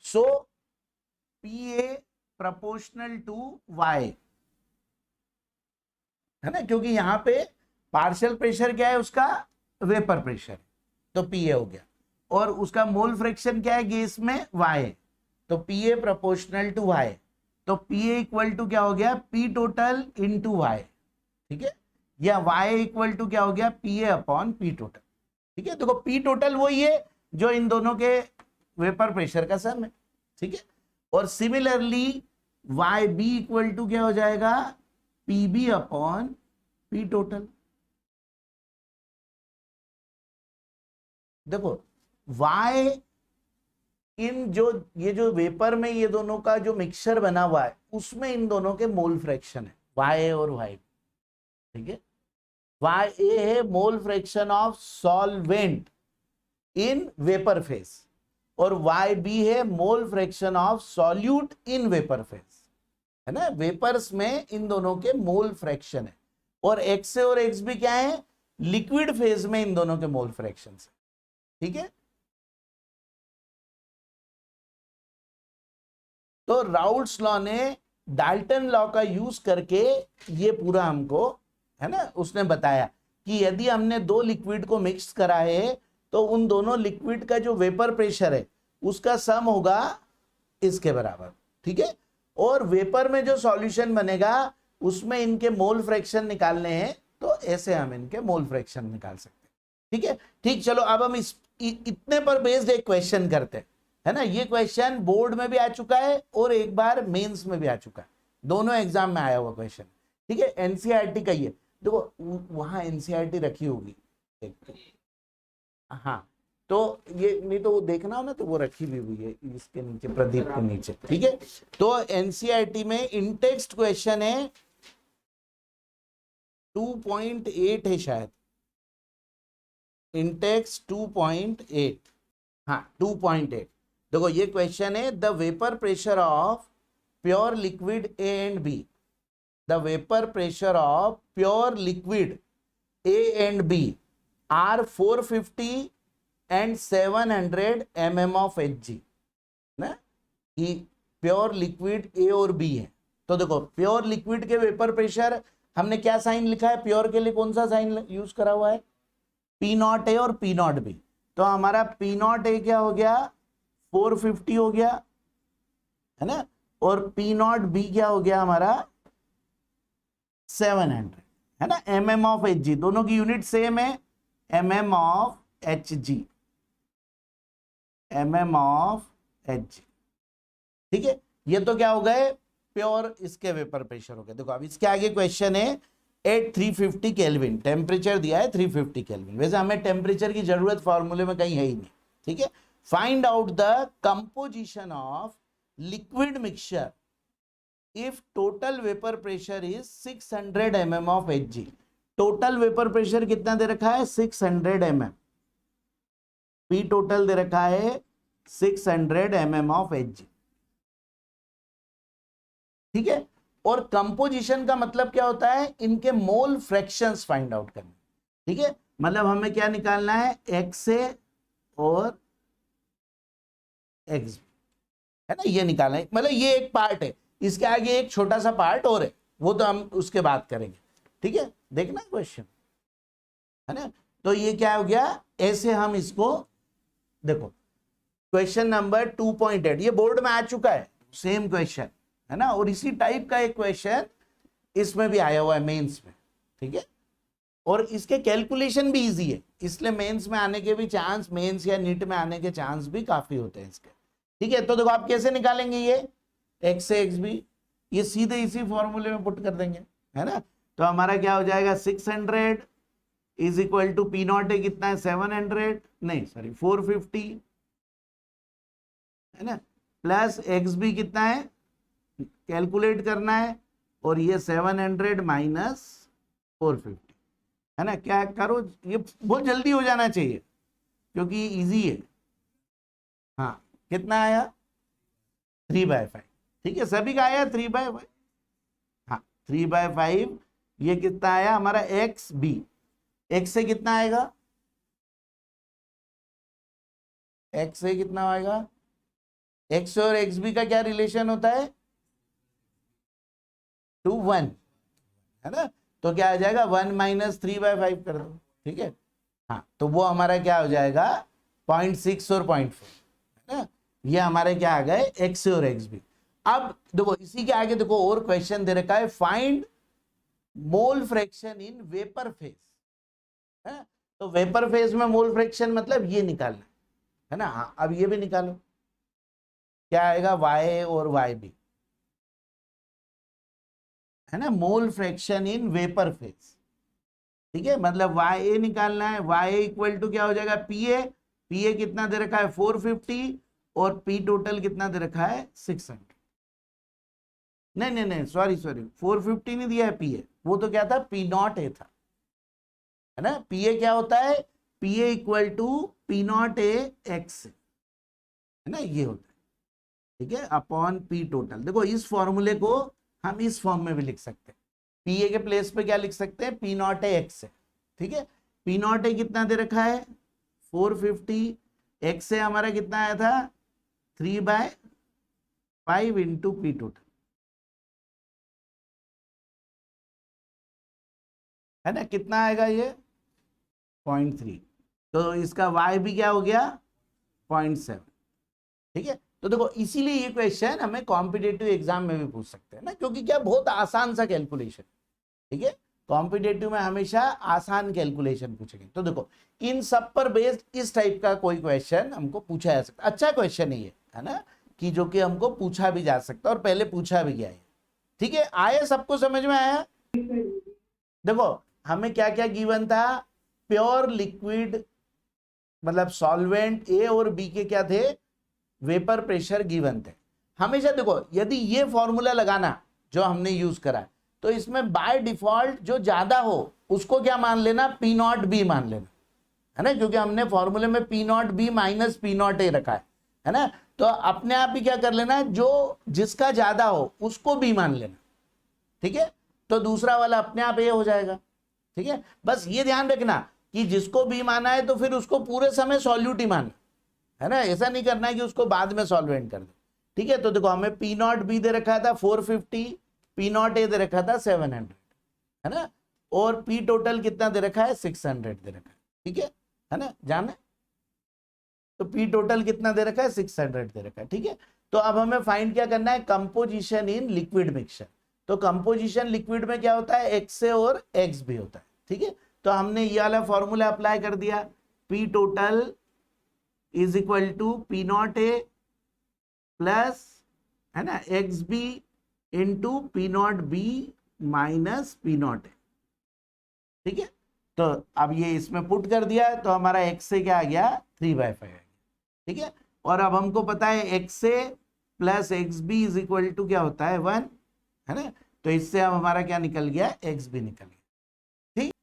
Speaker 1: so P A proportional to Y, है ना, क्योंकि यहां पे पार्शियल प्रेशर क्या है उसका, वेपर प्रेशर, तो पी ए हो गया, और उसका मोल फ्रैक्शन क्या है गैस में, वाई, तो P A proportional to Y, तो पी ए इक्वल टू क्या हो गया, पी टोटल इंटू वाई। ठीक है, या वाई इक्वल टू क्या हो गया, P A upon P total. ठीक है, देखो पी टोटल वही है जो इन दोनों के वेपर प्रेशर का सम है। ठीक है, और similarly Y B equal to क्या हो जाएगा, P B upon P total. देखो वाई इन जो ये जो वेपर में ये दोनों का जो मिक्सचर बना हुआ है उसमें इन दोनों के मोल फ्रैक्शन है, वाई और वाई। ठीक है, वाई ए है mole fraction of solvent in vapour phase, और वाई बी है mole fraction of solute in vapour phase, है ना, वेपर्स में इन दोनों के मोल फ्रैक्शन है, और एक्स और एक्स भी क्या है, लिक्विड फेज में इन दोनों के मोल फ्रैक्शन है। ठीक है, तो राउल्ट्स लॉ ने डाल्टन लॉ का यूज करके ये पूरा हमको, है ना, उसने बताया कि यदि हमने दो लिक्विड को मिक्स करा है तो उन दोनों लिक्विड का जो वेपर प्रेशर है उसका सम होगा इसके बराबर। ठीक है, और वेपर में जो सॉल्यूशन बनेगा उसमें इनके मोल फ्रैक्शन निकालने हैं, तो ऐसे हम इनके मोल फ्रैक्शन निकाल सकते हैं। ठीक है, ठीक, चलो अब हम इतने पर बेस्ड एक क्वेश्चन करते हैं, है ना, ये क्वेश्चन बोर्ड में भी आ चुका है और एक बार मेंस में भी आ चुका है, दोनों एग्जाम में आया हुआ क्वेश्चन। ठीक है, एनसीईआरटी का ये देखो, वहां एनसीईआरटी रखी होगी, हाँ, तो ये नहीं तो वो देखना हो ना, तो वो रखी भी हुई है इसके नीचे, प्रदीप के नीचे। ठीक है, तो एनसीईआरटी में इन टेक्स्ट क्वेश्चन है 2.8 है शायद, इन टेक्स्ट 2.8, हाँ 2.8। देखो ये क्वेश्चन है, the vapour pressure of pure liquid A and B, the vapour pressure of pure liquid A and B are 450 and 700 mm of Hg, ना, कि प्योर लिक्विड ए और बी है। तो देखो प्योर लिक्विड के वेपर प्रेशर हमने क्या साइन लिखा है, प्योर के लिए कौन सा साइन यूज करा हुआ है, पी नॉट ए और पी नॉट बी। तो हमारा पी नॉट ए क्या हो गया, 450 हो गया, है ना, और पी नॉट बी क्या हो गया हमारा 700, है ना, mm ऑफ Hg, दोनों की यूनिट सेम है, mm of Hg, mm of Hg। ठीक है, ये तो क्या हो गए प्योर इसके वेपर प्रेशर हो गए। देखो अब इसके आगे क्वेश्चन है एट 350 केल्विन, टेम्परेचर दिया है 350 केल्विन, वैसे हमें टेम्परेचर की जरूरत फॉर्मूले में कहीं है ही नहीं। ठीक है, find out the composition of liquid mixture if total vapour pressure is 600 mm of Hg, total vapour pressure कितना दे रखा है 600 mm, पी टोटल दे रखा है 600 mm ऑफ Hg, ठीक है। और कंपोजिशन का मतलब क्या होता है, इनके मोल फ्रैक्शंस फाइंड आउट करना, ठीक है। मतलब हमें क्या निकालना है, XA और XB, है ना, ये निकालना है। मतलब ये एक पार्ट है, इसके आगे एक छोटा सा पार्ट और है, वो तो हम उसके बाद करेंगे, ठीक है। देखना क्वेश्चन, है ना। तो ये क्या हो गया, ऐसे हम इसको देखो, क्वेश्चन नंबर 2.8 ये बोर्ड में आ चुका है, सेम क्वेश्चन, है ना। और इसी टाइप का एक क्वेश्चन इसमें भी आया हुआ है मेंस में, ठीक है। और इसके कैलकुलेशन भी इजी है, इसलिए मेंस में आने के भी चांस, मेंस या नीट में आने के चांस भी काफी होते हैं इसके, ठीक है। तो देखो आप कैसे निकालेंगे ये एक्स से एक्स बी, ये सीधे इसी फॉर्मूले में पुट कर देंगे, है ना। तो हमारा क्या हो जाएगा, 600 is equal to P not A कितना है 700, नहीं सॉरी 450, है ना, प्लस एक्स बी कितना है कैलकुलेट करना है, और ये 700 माइनस 450, है ना। क्या करो, ये बहुत जल्दी हो जाना चाहिए क्योंकि इजी है। हाँ कितना आया 3/5, ठीक है, सभी का आया 3/5, हाँ 3/5। ये कितना आया हमारा एक्स बी, एक्स से कितना आएगा, एक्स से कितना आएगा, एक्स और एक्स बी का क्या रिलेशन होता है 2:1, है ना। तो क्या आ जाएगा 1 माइनस 3/5 कर दो, ठीक है। हाँ तो वो हमारा क्या हो जाएगा 0.6 और 0.4, है ना। ये हमारे क्या आ गए एक्स और एक्स बी। अब देखो इसी के आगे देखो और क्वेश्चन दे रखा है, find mole fraction in vapour phase, है। तो वेपर फेज में मोल फ्रैक्शन मतलब ये निकालना है ना। हाँ अब ये भी निकालो, क्या आएगा वाई और वाई बी, है ना, mole fraction in vapour phase, ठीक है। मतलब वाई ए निकालना है, वाई इक्वल टू क्या हो जाएगा पी ए, पी ए कितना दे रखा है 450, और पी टोटल कितना दे रखा है 600, नहीं नहीं नहीं सॉरी 450 नहीं दिया है पी ए, वो तो क्या था पी नॉट ए था, है ना। पी ए क्या होता है, P A equal to P not A X, है ना, ये होता है, ठीक है, अपॉन पी टोटल। देखो इस फॉर्मूले को हम इस फॉर्म में भी लिख सकते हैं, पी ए के प्लेस पे क्या लिख सकते हैं पी नॉट ए एक्स, ठीक है। पी नॉट ए कितना दे रखा है 450, एक्स से हमारा कितना आया था 3/5 इंटू पी टोटल, है ना, कितना आएगा ये 0.3, तो इसका y भी क्या हो गया 0.7, ठीक है। तो देखो इसीलिए ये क्वेश्चन हमें कॉम्पिटेटिव एग्जाम में भी पूछ सकते हैं ना, क्योंकि क्या बहुत आसान सा कैलकुलेशन, ठीक है। कॉम्पिटेटिव में हमेशा आसान कैलकुलेशन पूछेंगे। तो देखो इन सब पर बेस्ड इस टाइप का कोई क्वेश्चन हमको पूछा जा सकता, अच्छा क्वेश्चन है ना, कि जो कि हमको पूछा भी जा सकता और पहले पूछा भी गया है, ठीक है। आया सबको समझ में आया। देखो हमें क्या क्या गिवन था, प्योर लिक्विड मतलब सॉल्वेंट ए और बी के क्या थे वेपर प्रेशर गिवन थे। हमेशा देखो यदि ये फॉर्मूला लगाना जो हमने यूज करा तो इसमें बाय डिफॉल्ट जो ज्यादा हो उसको क्या मान लेना पी नॉट बी मान लेना, है ना, क्योंकि हमने फॉर्मूले में P not B minus P not a रखा है ना। तो अपने आप ही क्या कर लेना जो जिसका ज्यादा हो उसको बी मान लेना, ठीक है। तो दूसरा वाला अपने आप ए हो जाएगा, ठीक है। बस ये ध्यान रखना कि जिसको बी माना है तो फिर उसको पूरे समय सॉल्यूट ही मानना, है ना, ऐसा नहीं करना है कि उसको बाद में सॉल्वेंट कर दे, ठीक है। तो देखो हमें पी नॉट बी दे रखा था 450, पी नॉट ए दे रखा था 700, है ना, और पी टोटल कितना दे रखा है 600 दे रखा है, ठीक है ना, जाना। तो पी टोटल कितना दे रखा है 600 दे रखा है, ठीक है। तो अब हमें फाइंड क्या करना है कंपोजिशन इन लिक्विड मिक्सचर। तो कंपोजिशन लिक्विड में क्या होता है एक्स ए और एक्स भी होता है, ठीक है। तो हमने ये वाला फॉर्मूला अप्लाई कर दिया, P total is equal to P not A plus, है ना, X B into P not B minus P not A, ठीक है। तो अब ये इसमें पुट कर दिया तो हमारा एक्स से क्या आ गया 3/5 आ गया, ठीक है। और अब हमको पता है एक्स से plus X B is equal to क्या होता है 1, है ना। तो इससे अब हमारा क्या निकल गया एक्स बी निकल गया, ठीक।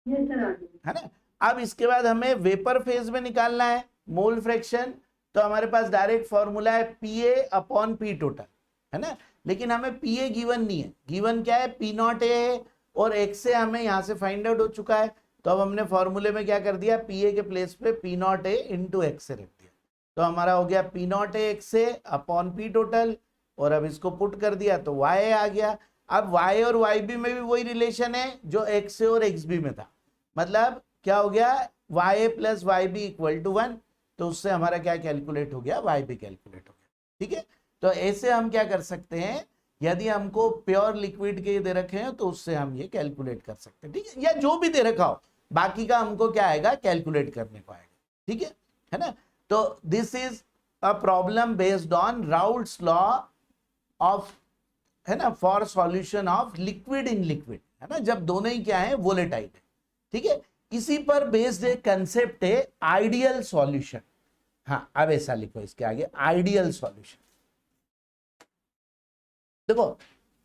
Speaker 1: है ना। अब इसके बाद हमें वेपर फेज में निकालना है मोल फ्रैक्शन, तो हमारे पास डायरेक्ट फॉर्मूला है पीए अपॉन पी टोटल, है ना। लेकिन हमें पीए गिवन नहीं है, गिवन क्या है पी नॉट ए है, और एक्स से हमें यहां से फाइंड आउट हो चुका है, तो अब हमने फॉर्मूले में क्या कर दिया, पीए के प्लेस पे P not A into x से रख दिया, तो हमारा हो गया पी नॉट ए एक्स से अपॉन पी टोटल, और अब इसको पुट कर दिया तो वाई आ गया। अब वाई और वाई बी में भी वही रिलेशन है जो एक्स ए और एक्स बी में था, मतलब क्या हो गया Y A plus Y B equal to 1, तो उससे हमारा क्या कैलकुलेट हो गया, वाई बी कैलकुलेट हो गया। ठीक है, तो ऐसे हम क्या कर सकते हैं, यदि हमको प्योर लिक्विड के दे रखे हैं तो उससे हम ये कैलकुलेट कर सकते हैं। ठीक है, या जो भी दे रखा हो बाकी का हमको क्या आएगा, कैलकुलेट करने को आएगा। ठीक है ना। तो this is a problem based on Raoult's law of, है ना, for solution of liquid in liquid, है ना, जब दोनों ही क्या है, वोलेटाइल है। ठीक है, इसी पर बेस्ड एक कंसेप्ट है आइडियल सॉल्यूशन। हाँ, अब ऐसा लिखो इसके आगे, आइडियल सॉल्यूशन। देखो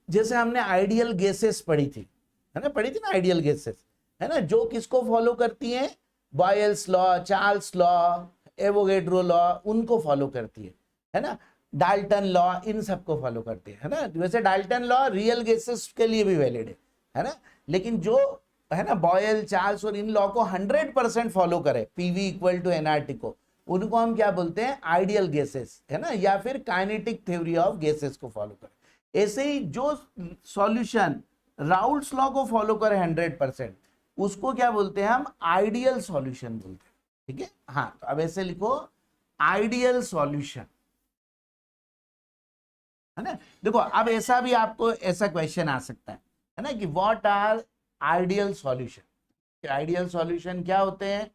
Speaker 1: जैसे हमने आइडियल गैसेस पढ़ी थी, है ना, पढ़ी थी ना आइडियल गैसेस, है ना, जो किसको फॉलो करती हैं, Boyle's law, Charles law, Avogadro law, उनको फॉलो करती है ना, डाल्टन लॉ, इन सबको फॉलो करती है ना। वैसे डाल्टन लॉ रियल गैसेस के लिए भी वैलिड है ना, लेकिन जो है ना बॉयल, चार्ल्स और इन लॉ को 100% फॉलो करे, पीवी इक्वल टू एनआरटी को, उनको हम क्या बोलते हैं, आइडियल गैसेस, है ना, या फिर काइनेटिक थ्योरी ऑफ गैसेस को फॉलो करे। ऐसे ही जो सॉल्यूशन राउल्ट्स लॉ को फॉलो करे 100%, उसको क्या बोलते हैं हम, आइडियल सॉल्यूशन बोलते हैं। ठीक है, हाँ, तो अब ऐसे लिखो आइडियल सॉल्यूशन, है ना। देखो अब ऐसा भी आपको ऐसा क्वेश्चन आ सकता है ना, कि what are ideal solution, ideal solution क्या होते हैं।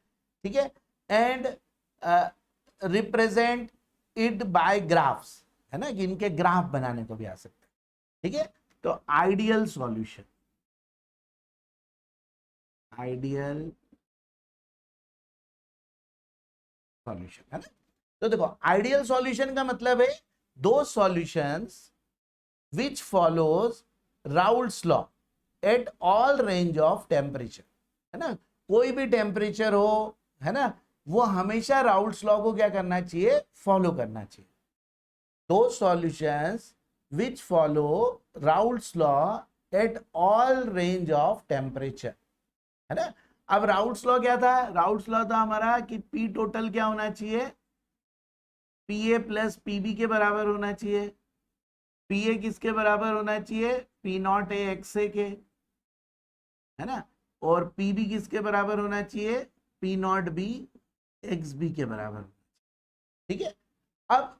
Speaker 1: ठीक है, and represent it by graphs, है ना, कि इनके ग्राफ बनाने को भी आ सकते हैं। ठीक है, तो आइडियल सॉल्यूशन, आइडियल सॉल्यूशन, है ना। तो देखो आइडियल सॉल्यूशन का मतलब है दो solutions which follows Raoult's law at all range of temperature, है ना, कोई भी टेम्परेचर हो, है ना, वो हमेशा राउल्ट्स लॉ को क्या करना चाहिए, फॉलो करना चाहिए। दो solutions which follow Raoult's law at all range of temperature, है ना। अब राउल्ट्स लॉ क्या था, राउल्ट्स लॉ था हमारा कि पी टोटल क्या होना चाहिए, पी ए प्लस पीबी के बराबर होना चाहिए। पी ए किसके बराबर होना चाहिए, पी नॉट ए एक्स ए के, है ना, और पी बी किसके बराबर होना चाहिए, P not B X B के बराबर। ठीक है, अब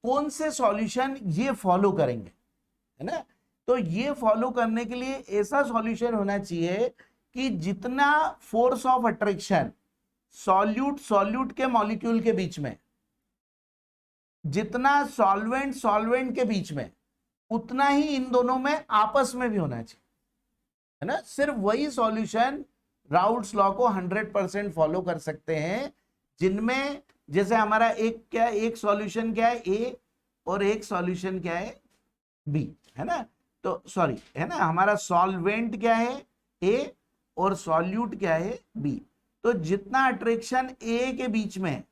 Speaker 1: कौन से सॉल्यूशन ये फॉलो करेंगे, है ना, तो ये फॉलो करने के लिए ऐसा सॉल्यूशन होना चाहिए कि जितना force of attraction solute solute के मॉलिक्यूल के बीच में, जितना सॉल्वेंट सॉल्वेंट के बीच में, उतना ही इन दोनों में आपस में भी होना चाहिए, है ना। सिर्फ वही सॉल्यूशन राउल्ट्स लॉ को 100% फॉलो कर सकते हैं, जिनमें जैसे हमारा एक क्या, एक सॉल्यूशन क्या है ए, और एक सॉल्यूशन क्या है बी, है ना, तो सॉरी, है ना, हमारा सॉल्वेंट क्या है ए, और सॉल्यूट क्या है बी, तो जितना अट्रैक्शन ए के बीच में,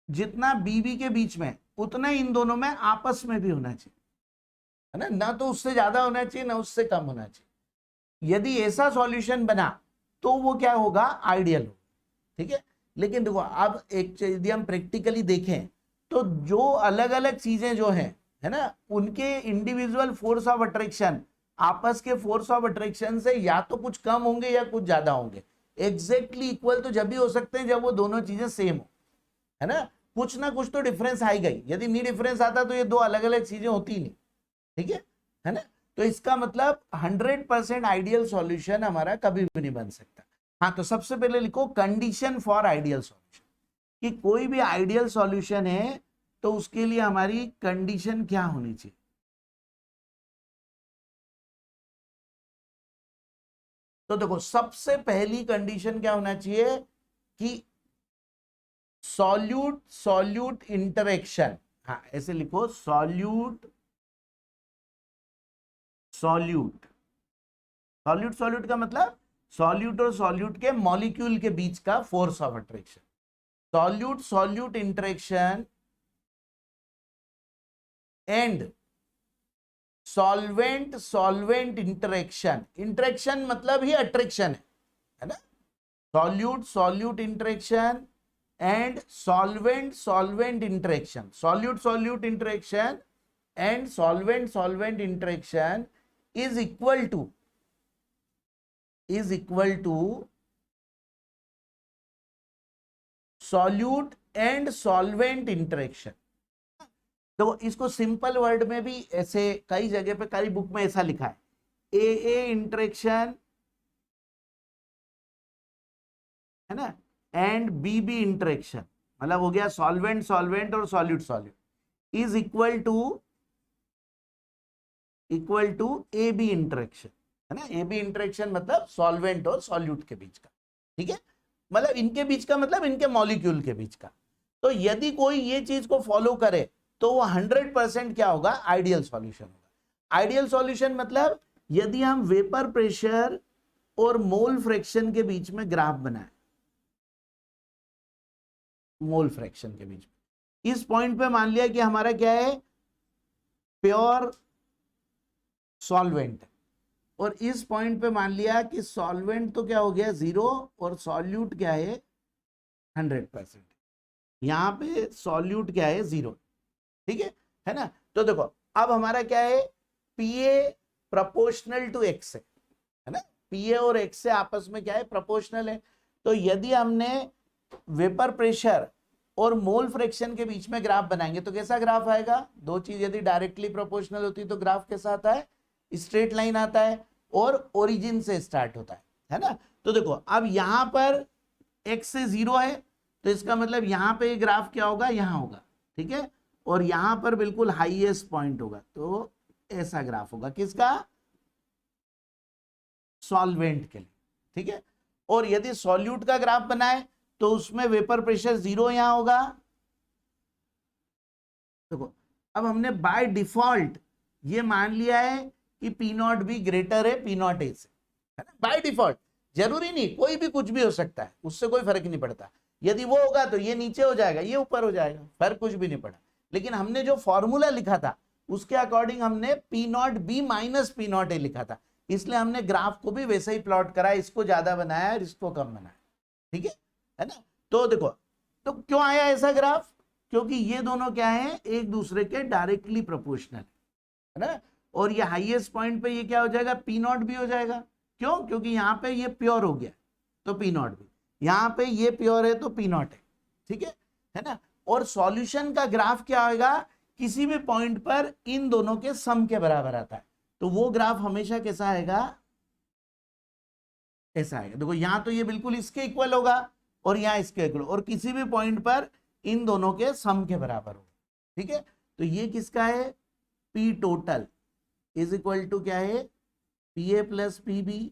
Speaker 1: जितना बी के बीच में, उतना इन दोनों में आपस में भी होना चाहिए, है ना, ना तो उससे ज्यादा होना चाहिए ना उससे कम होना चाहिए। यदि ऐसा सॉल्यूशन बना तो वो क्या होगा, आइडियल होगा। ठीक है, लेकिन देखो अब एक यदि हम प्रैक्टिकली देखें तो जो अलग अलग चीजें जो हैं, है ना, उनके इंडिविजुअल फोर्स ऑफ अट्रैक्शन, आपस के फोर्स ऑफ अट्रैक्शन से या तो कुछ कम होंगे या कुछ ज्यादा होंगे। एग्जैक्टली इक्वल तो जब भी हो सकते हैं जब वो दोनों चीजें सेम हो, है ना, कुछ ना कुछ तो डिफरेंस आएगा ही, यदि नहीं डिफरेंस आता तो ये दो अलग अलग चीजें होती ही नहीं। ठीक है ना, तो इसका मतलब 100% आइडियल सॉल्यूशन हमारा कभी भी नहीं बन सकता। हाँ, तो सबसे पहले लिखो कंडीशन फॉर आइडियल सॉल्यूशन, कि कोई भी आइडियल सॉल्यूशन है तो उसके लिए हमारी कंडीशन क्या होनी चाहिए। तो देखो सबसे पहली कंडीशन क्या होना चाहिए कि सॉल्यूट सॉल्यूट इंटरेक्शन, हाँ ऐसे लिखो, सॉल्यूट सॉल्यूट, सॉल्यूट सॉल्यूट का मतलब सॉल्यूट और सॉल्यूट के मॉलिक्यूल के बीच का force of attraction, solute solute interaction and solvent solvent interaction, interaction मतलब ही अट्रैक्शन है ना, solute solute interaction and solvent solvent interaction, solute solute interaction and solvent solvent interaction is equal to solute and solvent interaction। तो इसको सिंपल वर्ड में भी ऐसे कई जगह पे कई बुक में ऐसा लिखा है, ए इंटरेक्शन है ना एंड बी इंटरेक्शन, मतलब हो गया सॉल्वेंट सॉल्वेंट और solute solute is equal to A B interaction, है ना, ए बी इंटरेक्शन मतलब सॉल्वेंट और सॉल्यूट के बीच का, ठीक है, मतलब इनके बीच का मतलब इनके मॉलिक्यूल के बीच का। तो यदि कोई ये चीज को फॉलो करे तो वो 100% क्या होगा, आइडियल सॉल्यूशन होगा। आइडियल सॉल्यूशन मतलब यदि हम वेपर प्रेशर और मोल फ्रैक्शन के बीच में ग्राफ बनाए, मोल फ्रैक्शन के बीच में, इस पॉइंट पे मान लिया कि हमारा क्या है, प्योर सॉल्वेंट, और इस पॉइंट पे मान लिया कि सॉल्वेंट तो क्या हो गया 0 और सॉल्यूट क्या है 100%, यहां पे सॉल्यूट क्या है 0, ठीक है ना। तो देखो अब हमारा क्या है, पीए प्रोपोर्शनल टू एक्स है ना, पीए और एक्स से आपस में क्या है, प्रोपोर्शनल है। तो यदि हमने वेपर प्रेशर और मोल फ्रैक्शन के बीच में ग्राफ बनाएंगे तो कैसा ग्राफ आएगा, दो चीज यदि डायरेक्टली प्रोपोर्शनल होती तो ग्राफ कैसा आता है, स्ट्रेट लाइन आता है और ओरिजिन से स्टार्ट होता है ना। तो देखो अब यहां पर x से 0 है तो इसका मतलब यहां पे ये ग्राफ क्या होगा, यहां होगा, ठीक है, और यहां पर बिल्कुल हाईएस्ट पॉइंट होगा, तो ऐसा ग्राफ होगा किसका, सॉल्वेंट के लिए, ठीक है। और यदि सॉल्यूट का ग्राफ बनाए तो उसमें वेपर प्रेशर 0 यहां होगा। देखो अब हमने बाय डिफॉल्ट ये मान लिया है कि पी नॉट बी ग्रेटर है पी नॉट ए से, है ना, बाय डिफॉल्ट, जरूरी नहीं, कोई भी कुछ भी हो सकता है, उससे कोई फर्क नहीं पड़ता। यदि वो होगा तो ये नीचे हो जाएगा, ये ऊपर हो जाएगा, फर्क कुछ भी नहीं पड़ा। लेकिन हमने जो फॉर्मूला लिखा था उसके अकॉर्डिंग हमने P not B minus P not a लिखा था, इसलिए हमने ग्राफ को भी वैसे ही प्लॉट करा, इसको ज्यादा बनाया और इसको कम बनाया, ठीक है ना। तो देखो तो क्यों आया ऐसा ग्राफ, क्योंकि ये दोनों क्या है, एक दूसरे के डायरेक्टली प्रोपोर्शनल है ना, और ये हाईएस्ट पॉइंट पे ये क्या हो जाएगा, पी नॉट भी हो जाएगा। क्यों, क्योंकि यहाँ पे ये प्योर हो गया तो पी नॉट भी, यहाँ पे ये प्योर है तो पी नॉट है, ठीक है ना। और सॉल्यूशन का ग्राफ क्या होगा, किसी भी पॉइंट पर इन दोनों के सम के बराबर आता है, तो वो ग्राफ हमेशा कैसा आएगा, ऐसा आएगा। देखो यहां तो ये बिल्कुल इसके इक्वल होगा और यहाँ इसके इक्वल, और किसी भी पॉइंट पर इन दोनों के सम के बराबर होगा, ठीक है। तो ये किसका है, P total is equal to क्या है, P A plus P B,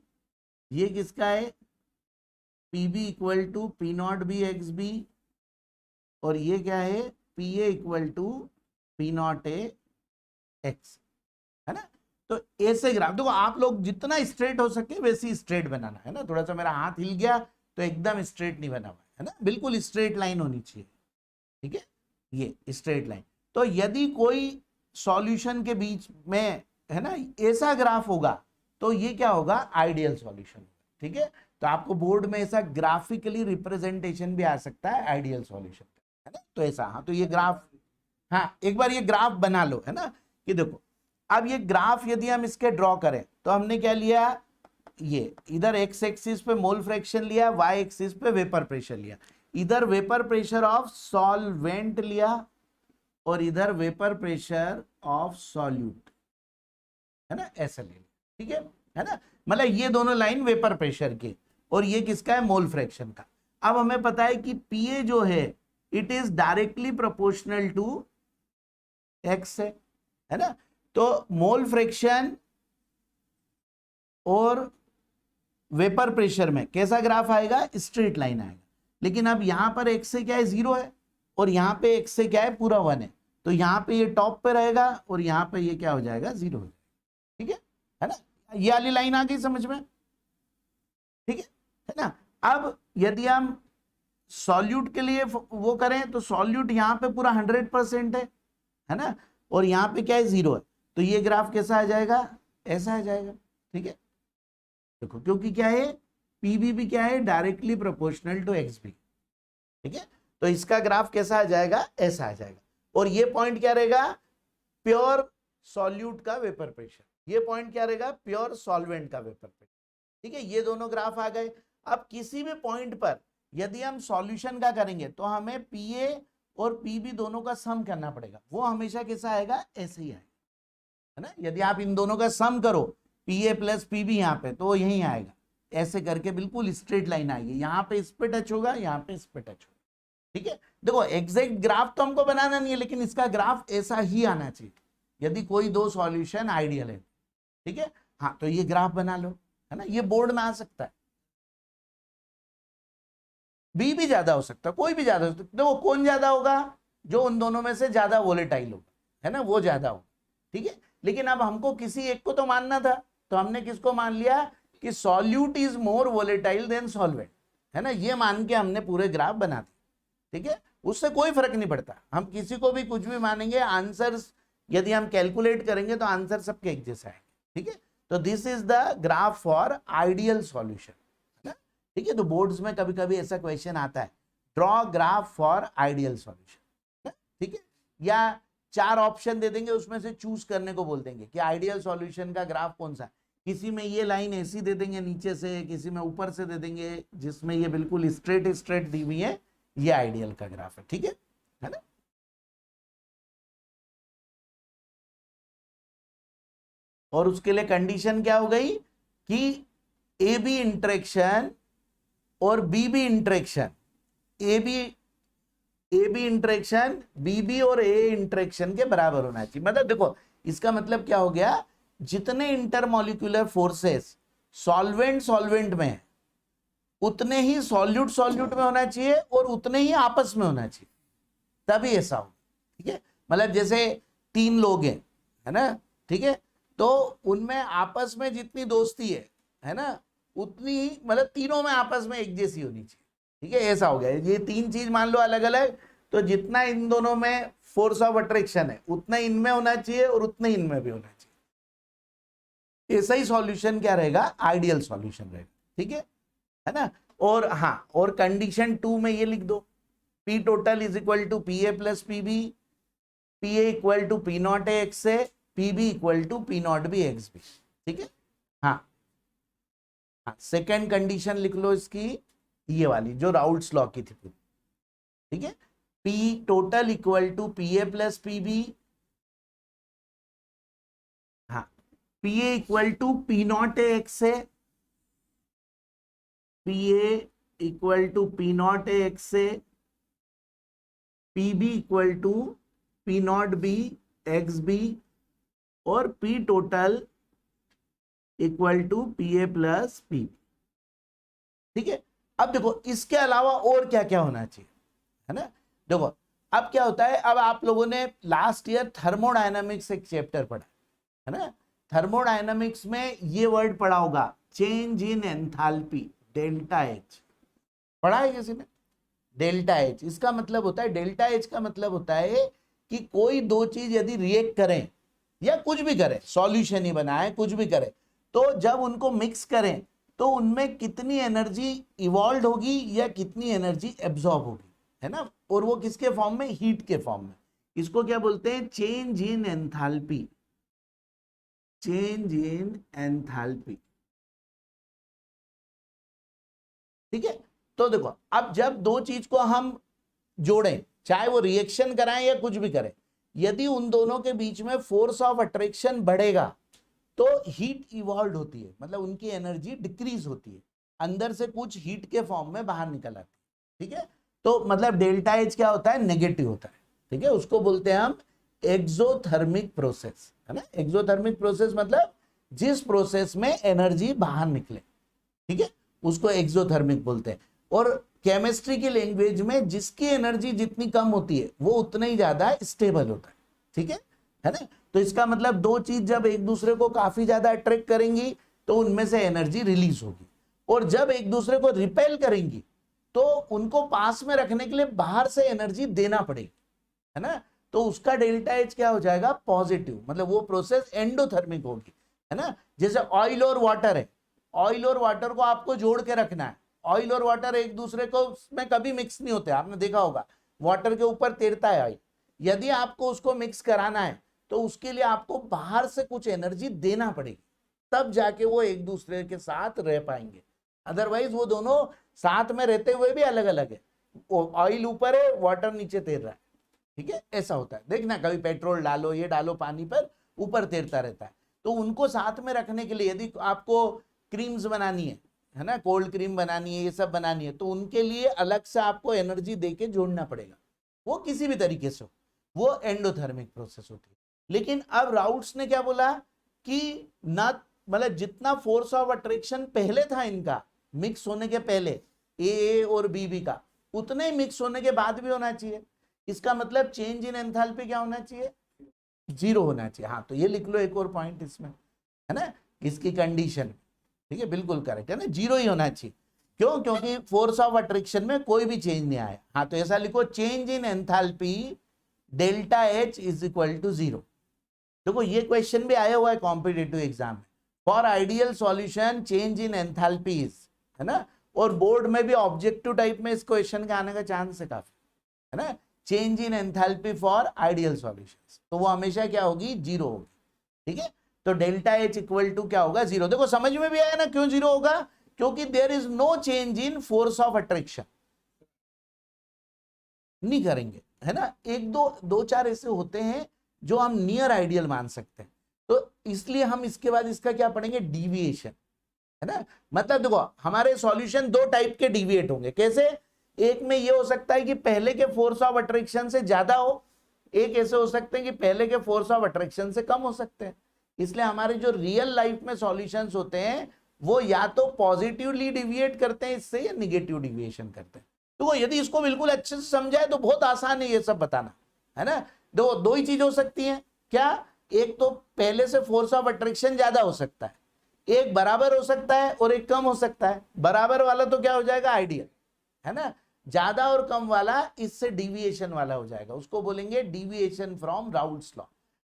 Speaker 1: ये किसका है, P B equal to P not B X B, और ये क्या है, P A equal to P not A X, है ना। तो ऐसे ग्राफ देखो, आप लोग जितना स्ट्रेट हो सके वैसे स्ट्रेट बनाना है ना, थोड़ा सा मेरा हाथ हिल गया तो एकदम स्ट्रेट नहीं बना हुआ है ना, बिल्कुल स्ट्रेट लाइन होनी चाहिए, ठीक है, ये स्ट्रेट लाइन। तो यदि कोई सॉल्यूशन के बीच में है ना ऐसा ग्राफ होगा तो ये क्या होगा, आइडियल सॉल्यूशन, ठीक है। तो आपको बोर्ड में ऐसा ग्राफिकली रिप्रेजेंटेशन भी आ सकता है आइडियल सॉल्यूशन, है ना। तो ऐसा, हाँ, तो ये ग्राफ, हाँ एक बार ये ग्राफ बना लो, है ना, कि देखो अब ये ग्राफ यदि हम इसके ड्रॉ करें तो हमने क्या लिया, ये इधर एक्स एक्सिस पे मोल फ्रैक्शन लिया, वाई एक्सिस पे वेपर प्रेशर लिया, इधर वेपर प्रेशर ऑफ सॉल्वेंट लिया और इधर वेपर प्रेशर ऑफ सॉल्यूट, है ना, ऐसा ले लिया, ठीक है ना, मतलब ये दोनों लाइन वेपर प्रेशर के और ये किसका है, मोल फ्रैक्शन का। अब हमें पता है कि पीए जो है it is directly proportional to X है ना। तो मोल फ्रैक्शन और वेपर प्रेशर में कैसा ग्राफ आएगा, स्ट्रेट लाइन आएगा। लेकिन अब यहां पर x से क्या है 0 है और यहाँ पे x से क्या है पूरा 1 है, तो यहाँ पे ये टॉप पे रहेगा और यहाँ पे ये क्या हो जाएगा 0 हो जाएगा, ठीक है ना। ये वाली लाइन आ गई समझ में, ठीक है ना। अब यदि हम सॉल्यूट के लिए वो करें तो सॉल्यूट यहाँ पे पूरा 100% है ना, और यहाँ पे क्या है 0 है, तो ये ग्राफ कैसा आ जाएगा, ऐसा आ जाएगा। ठीक है, देखो क्योंकि क्या है पीबी भी क्या है directly proportional to X B. ठीक है, तो इसका ग्राफ कैसा आ जाएगा, ऐसा आ जाएगा, और ये पॉइंट क्या रहेगा, प्योर सॉल्यूट का वेपर प्रेशर, ये पॉइंट क्या रहेगा, प्योर सॉल्वेंट का वेपर प्रेशर। ठीक है, ये दोनों ग्राफ आ गए। अब किसी भी पॉइंट पर यदि हम सॉल्यूशन का करेंगे तो हमें पीए और पीबी दोनों का सम करना पड़ेगा, वो हमेशा कैसा आएगा, ऐसे ही आएगा, है ना। यदि आप इन दोनों का सम करो पीए प्लस पीबी यहाँ पे, तो यही आएगा, ऐसे करके बिल्कुल स्ट्रेट लाइन आएगी, यहाँ पे इस पे टच होगा, यहाँ पे इस पे टच होगा। ठीक है, देखो एग्जैक्ट ग्राफ तो हमको बनाना नहीं है, लेकिन इसका ग्राफ ऐसा ही आना चाहिए यदि कोई दो सॉल्यूशन आइडियल है। ठीक है, हाँ तो ये ग्राफ बना लो, है ना, ये बोर्ड में आ सकता है, बी भी ज्यादा हो सकता है, कोई भी ज्यादा हो सकता है। देखो कौन ज्यादा होगा, जो उन दोनों में से ज्यादा वोलेटाइल होगा, है ना, वो ज्यादा होगा। ठीक है, लेकिन अब हमको किसी एक को तो मानना था, तो हमने किसको मान लिया कि solute is more volatile than solvent, है ना, ये मान के हमने पूरे ग्राफ बना दिए। ठीक है, उससे कोई फर्क नहीं पड़ता, हम किसी को भी कुछ भी मानेंगे, आंसर्स यदि हम कैलकुलेट करेंगे तो आंसर सबके एक जैसा है। ठीक है, तो this is the graph for ideal solution, है ना। ठीक है, तो बोर्ड्स में कभी कभी ऐसा क्वेश्चन आता है, draw graph for ideal solution. ठीक है, या 4 ऑप्शन दे देंगे, उसमें से चूज करने को बोल देंगे कि आइडियल सॉल्यूशन का ग्राफ कौन सा है। किसी में ये लाइन ऐसी दे देंगे नीचे से, किसी में ऊपर से दे देंगे, जिसमें ये बिल्कुल स्ट्रेट स्ट्रेट दी हुई है, ये आइडियल का ग्राफ है। ठीक है ना। और उसके लिए कंडीशन क्या हो गई कि ए बी इंटरेक्शन और B B interaction, A B interaction B B और ए इंटरेक्शन के बराबर होना चाहिए। मतलब देखो इसका मतलब क्या हो गया, जितने इंटरमॉलिक्यूलर फोर्सेस सॉल्वेंट में है, उतने ही सॉल्यूट में होना चाहिए और उतने ही आपस में होना चाहिए, तभी ऐसा हो। ठीक है, मतलब जैसे 3 लोग हैं, है ना, ठीक है, तो उनमें आपस में जितनी दोस्ती है ना, उतनी ही मतलब तीनों में आपस में एक जैसी होनी चाहिए। ठीक है, ऐसा हो गया, ये 3 चीज मान लो अलग अलग, तो जितना इन दोनों में फोर्स ऑफ अट्रैक्शन है उतना इनमें होना चाहिए और उतना इनमें भी होना चाहिए। ऐसा ही सॉल्यूशन क्या रहेगा, आइडियल सॉल्यूशन रहेगा। ठीक है ना। और हाँ, और कंडीशन 2 में ये लिख दो, P total is equal to P A plus P B, P A equal to P not A X A, PB equal to P not B X B. ठीक है, हाँ हाँ, सेकेंड कंडीशन लिख लो इसकी, ये वाली जो राउल्ट्स लॉ की थी पूरी। ठीक है, P total equal to P A plus PB, हाँ, P A equal to P not A X A, P A equal to P not A X A, PB equal to P not B X B, और P total equal to P A plus P. ठीक है, अब देखो इसके अलावा और क्या क्या होना चाहिए, है ना। देखो अब क्या होता है, अब आप लोगों ने लास्ट ईयर थर्मोडायनामिक्स एक चैप्टर पढ़ा है ना, थर्मोडायनामिक्स में ये वर्ड पढ़ा होगा, change in enthalpy, delta H, पढ़ा है किसी ने, डेल्टा एच। इसका मतलब होता है, डेल्टा एच का मतलब होता है कि कोई दो चीज यदि रिएक्ट करें या कुछ भी करें, सॉल्यूशन ही बनाए, कुछ भी करें, तो जब उनको मिक्स करें तो उनमें कितनी एनर्जी इवॉल्व होगी या कितनी एनर्जी एब्जॉर्ब होगी, है ना, और वो किसके फॉर्म में, हीट के फॉर्म में। इसको क्या बोलते हैं, change in enthalpy, change in enthalpy. ठीक है, तो देखो अब जब दो चीज को हम जोड़ें, चाहे वो रिएक्शन कराएं या कुछ भी करें, यदि उन दोनों के बीच में फोर्स ऑफ अट्रैक्शन बढ़ेगा तो हीट इवॉल्व होती है, मतलब उनकी एनर्जी डिक्रीज होती है, अंदर से कुछ हीट के फॉर्म में बाहर निकल आती है। ठीक है, तो मतलब डेल्टा एच क्या होता है, नेगेटिव होता है। ठीक है, उसको बोलते हैं हम एक्सोथर्मिक प्रोसेस, है ना। एक्सोथर्मिक प्रोसेस मतलब जिस प्रोसेस में एनर्जी बाहर निकले, ठीक है, उसको एक्सोथर्मिक बोलते हैं। और केमिस्ट्री की लैंग्वेज में जिसकी एनर्जी जितनी कम होती है वो उतना ही ज्यादा स्टेबल होता है। ठीक है ना। तो इसका मतलब दो चीज जब एक दूसरे को काफी ज्यादा अट्रैक्ट करेंगी तो उनमें से एनर्जी रिलीज होगी, और जब एक दूसरे को रिपेल करेंगी तो उनको पास में रखने के लिए बाहर से एनर्जी देना पड़ेगी, है ना। तो उसका डेल्टा एच क्या हो जाएगा, पॉजिटिव, मतलब वो प्रोसेस एंडोथर्मिक होगी, है ना। जैसे ऑयल और वाटर है, ऑयल और वाटर को आपको जोड़ के रखना है। ऑयल और वाटर एक दूसरे को में कभी मिक्स नहीं होते, आपने देखा होगा, वाटर के ऊपर तैरता है ऑयल। यदि आपको उसको मिक्स कराना है तो उसके लिए आपको बाहर से कुछ एनर्जी देना पड़ेगी, तब जाके वो एक दूसरे के साथ रह पाएंगे। अदरवाइज वो दोनों साथ में रहते हुए भी अलग अलग है, ऑयल ऊपर है, वाटर नीचे तैर रहा है, ठीक है, ऐसा होता है। देखना कभी पेट्रोल डालो, ये डालो पानी पर, ऊपर तैरता रहता है। तो उनको साथ में रखने के लिए यदि आपको क्रीम्स बनानी है ना, कोल्ड क्रीम बनानी है, ये सब बनानी है, तो उनके लिए अलग से आपको एनर्जी देके जोड़ना पड़ेगा। वो किसी भी तरीके से, वो एंडोथर्मिक प्रोसेस होती है। लेकिन अब राउट्स ने क्या बोला कि ना, मतलब जितना फोर्स ऑफ अट्रैक्शन पहले था इनका मिक्स होने के पहले, ए और बी का, उतने ही मिक्स होने के बाद भी होना चाहिए। इसका मतलब चेंज इन एंथैल्पी क्या होना चाहिए, 0 होना चाहिए। हाँ, तो ये लिख लो एक और पॉइंट इसमें, है ना, इसकी कंडीशन, ठीक है, बिल्कुल करेक्ट है ना, 0 ही होना चाहिए। क्यों, क्योंकि फोर्स ऑफ अट्रैक्शन में कोई भी चेंज नहीं आया। हाँ, तो ऐसा लिखो, change in enthalpy delta H is equal to 0। देखो ये क्वेश्चन भी आया हुआ है कॉम्पिटिटिव एग्जाम में, for ideal solution change in enthalpies, है ना। और बोर्ड में भी ऑब्जेक्टिव टाइप में इस क्वेश्चन का आने का चांस है काफी, है ना। Change in enthalpy for ideal solutions, तो वो हमेशा क्या होगी, 0 होगी, ठीक है। तो डेल्टा एच इक्वल टू क्या होगा, 0। देखो समझ में भी आया ना क्यों 0 होगा, क्योंकि there is no change in force of attraction, नहीं करेंगे, है ना। एक दो चार ऐसे होते हैं जो हम नियर आइडियल मान सकते हैं, तो इसलिए हम इसके बाद इसका क्या पढ़ेंगे, डिविएशन, है ना। मतलब देखो हमारे सॉल्यूशन 2 टाइप के डिविएट होंगे। कैसे, एक में ये हो सकता है कि पहले के फोर्स ऑफ अट्रैक्शन से ज्यादा हो, एक ऐसे हो सकते हैं कि पहले के फोर्स ऑफ अट्रैक्शन से कम हो सकते हैं। इसलिए हमारे जो रियल लाइफ में सॉल्यूशंस होते हैं वो या तो पॉजिटिवली डिविएट करते हैं इससे, या निगेटिव डिविएशन करते हैं। तो यदि इसको बिल्कुल अच्छे से समझाए तो बहुत आसान है ये सब बताना, है ना। दो ही चीज हो सकती है, क्या, एक तो पहले से फोर्स ऑफ अट्रैक्शन ज्यादा हो सकता है, एक बराबर हो सकता है और एक कम हो सकता है। बराबर वाला तो क्या हो जाएगा, आइडियल, है ना। ज्यादा और कम वाला इससे डिविएशन वाला हो जाएगा, उसको बोलेंगे डिविएशन फ्रॉम राउल्ट्स लॉ।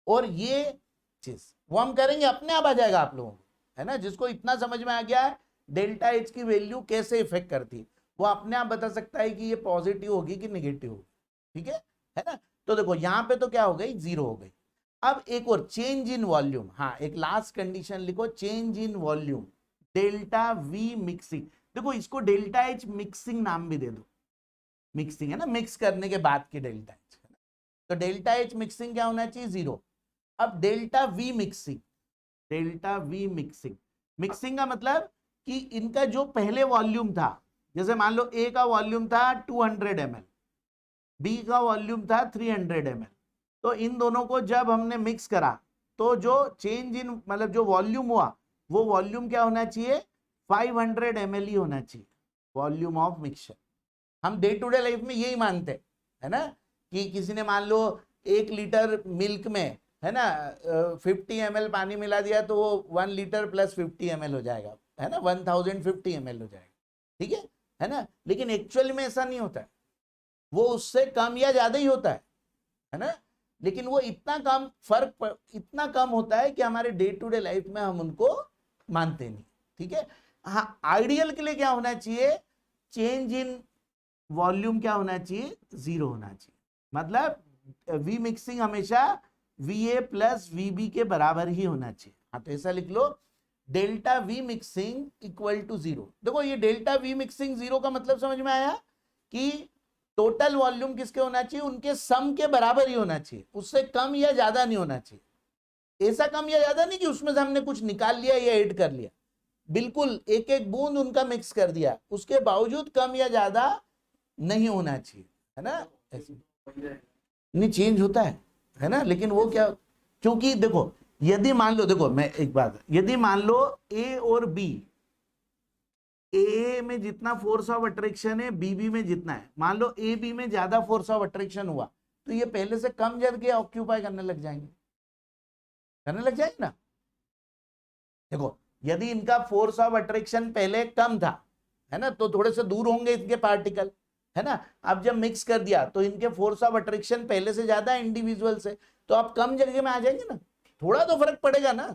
Speaker 1: और ये चीज वो हम करेंगे, अपने आप आ जाएगा आप लोगों को, है ना। जिसको इतना समझ में आ गया है डेल्टा एच की वैल्यू कैसे इफेक्ट करती है, वो अपने आप बता सकता है कि ये पॉजिटिव होगी कि निगेटिव होगी, ठीक है ना। तो देखो यहां पे तो क्या हो गई, 0 हो गई। अब एक और, चेंज इन वॉल्यूम, हाँ एक लास्ट कंडीशन लिखो, change in volume delta V mixing. देखो इसको डेल्टा एच मिक्सिंग नाम भी दे दो, मिक्सिंग है ना, मिक्स करने के बाद की डेल्टा एच, तो डेल्टा एच मिक्सिंग क्या होना चाहिए, 0। अब delta V mixing, delta V mixing, mixing का मतलब कि इनका जो पहले वॉल्यूम था, जैसे मान लो ए का वॉल्यूम था 200 ml, बी का वॉल्यूम था 300 ml, तो इन दोनों को जब हमने मिक्स करा तो जो चेंज इन, मतलब जो वॉल्यूम हुआ, वो वॉल्यूम क्या होना चाहिए, 500 ml ही होना चाहिए, वॉल्यूम ऑफ मिक्सचर। हम डे टू डे लाइफ में यही मानते हैं, है ना, कि किसी ने मान लो 1 लीटर मिल्क में, है ना, 50 ml पानी मिला दिया तो वो 1 लीटर प्लस 50 ml हो जाएगा, है ना, 1050 ml हो जाएगा, ठीक है ना। लेकिन एक्चुअल में ऐसा नहीं होता है, वो उससे कम या ज्यादा ही होता है ना। लेकिन वो इतना कम फर्क, इतना कम होता है कि हमारे डे टू डे लाइफ में हम उनको मानते नहीं, ठीक है। हाँ, आइडियल के लिए क्या होना चाहिए, चेंज इन वॉल्यूम क्या होना चाहिए, 0 होना चाहिए। मतलब वी मिक्सिंग हमेशा वीए प्लस वीबी के बराबर ही होना चाहिए। हाँ, तो ऐसा लिख लो, delta V mixing equal to 0। देखो ये डेल्टा वी मिक्सिंग 0 का मतलब समझ में आया कि टोटल वॉल्यूम किसके होना चाहिए, उनके सम के बराबर ही होना चाहिए, उससे कम या ज्यादा नहीं होना चाहिए। ऐसा कम या ज्यादा नहीं कि उसमें से हमने कुछ निकाल लिया या ऐड कर लिया, बिल्कुल एक एक बूंद उनका मिक्स कर दिया, उसके बावजूद कम या ज्यादा नहीं होना चाहिए, है ना। ऐसे नहीं चेंज होता है ना। लेकिन वो क्या, क्योंकि देखो यदि मान लो, देखो मैं एक बात, यदि मान लो ए और बी, ए में जितना फोर्स ऑफ अट्रैक्शन है बी में जितना है, मान लो ए बी में ज्यादा फोर्स ऑफ अट्रैक्शन हुआ तो ये पहले से कम जगह ऑक्यूपाई करने लग जाएंगे, करने लग जाएंगे ना। देखो यदि इनका फोर्स ऑफ अट्रैक्शन पहले कम था, है ना, तो थोड़े से दूर होंगे इनके पार्टिकल, है ना। अब जब मिक्स कर दिया तो इनके फोर्स ऑफ अट्रैक्शन पहले से ज्यादा है इंडिविजुअल से, तो आप कम जगह में आ जाएंगे ना, थोड़ा तो फर्क पड़ेगा ना,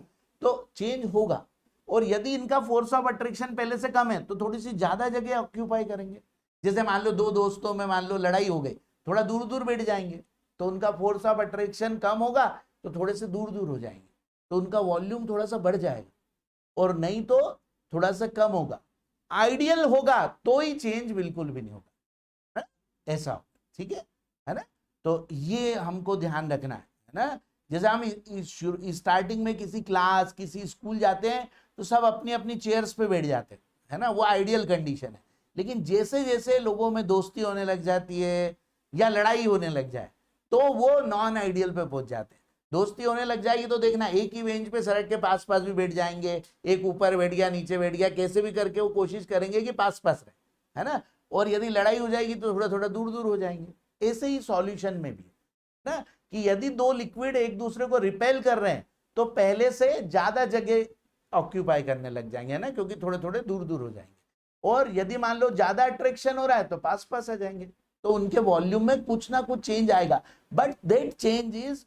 Speaker 1: तो चेंज होगा। और यदि इनका फोर्स ऑफ अट्रैक्शन पहले से कम है तो थोड़ी सी ज्यादा जगह ऑक्यूपाई करेंगे। जैसे मान लो दो दोस्तों में मान लो लड़ाई हो गई, थोड़ा दूर दूर बैठ जाएंगे, तो उनका फोर्स ऑफ अट्रैक्शन कम होगा तो थोड़े से दूर दूर हो जाएंगे, तो उनका वॉल्यूम थोड़ा सा बढ़ जाएगा, और नहीं तो थोड़ा सा कम होगा। आइडियल होगा तो ही चेंज बिल्कुल भी नहीं होगा, ऐसा होगा, ठीक है ना। तो ये हमको ध्यान रखना है ना। जैसे हम स्टार्टिंग में किसी क्लास किसी स्कूल जाते हैं तो सब अपनी अपनी चेयर्स पे बैठ जाते हैं, है ना, वो आइडियल कंडीशन है। लेकिन जैसे जैसे लोगों में दोस्ती होने लग जाती है या लड़ाई होने लग जाए तो वो नॉन आइडियल पे पहुंच जाते हैं। दोस्ती होने लग जाएगी तो देखना एक ही बेंच पे सड़क के पास पास भी बैठ जाएंगे, एक ऊपर बैठ गया नीचे बैठ गया, कैसे भी करके वो कोशिश करेंगे कि पास पास रहे, है ना। और यदि लड़ाई हो जाएगी तो थोड़ा थोड़ा दूर दूर हो जाएंगे। ऐसे ही सॉल्यूशन में भी ना, कि यदि दो लिक्विड एक दूसरे को रिपेल कर रहे हैं तो पहले से ज्यादा जगह ऑक्यूपाई करने लग जाएंगे, है ना, क्योंकि थोड़े थोड़े दूर दूर हो जाएंगे। और यदि मान लो ज्यादा अट्रैक्शन हो रहा है तो पास पास आ जाएंगे, तो उनके वॉल्यूम में कुछ ना कुछ चेंज आएगा। But that change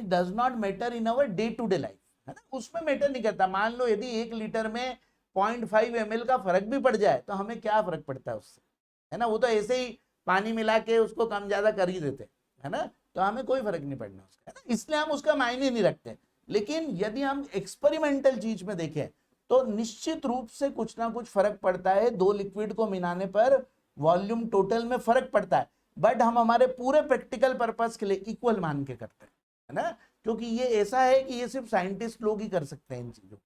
Speaker 1: does not matter in our day to day life, है ना, उसमें मैटर नहीं करता। मान लो यदि 1 लीटर में 0.5 ml का फर्क भी पड़ जाए तो हमें क्या फर्क पड़ता है उससे, है ना, वो तो ऐसे ही पानी मिला के उसको कम ज्यादा कर ही देते, है ना, तो हमें कोई फर्क नहीं पड़ना उसका, है ना, इसलिए हम उसका मायने नहीं रखते। लेकिन यदि हम एक्सपेरिमेंटल चीज में देखें तो निश्चित रूप से कुछ ना कुछ फर्क पड़ता है, दो लिक्विड को मिलाने पर वॉल्यूम टोटल में फर्क पड़ता है। बट हम हमारे पूरे प्रैक्टिकल पर्पस के लिए इक्वल मान के करते हैं, है ना, क्योंकि ये ऐसा है कि ये सिर्फ साइंटिस्ट लोग ही कर सकते हैं इन चीजों,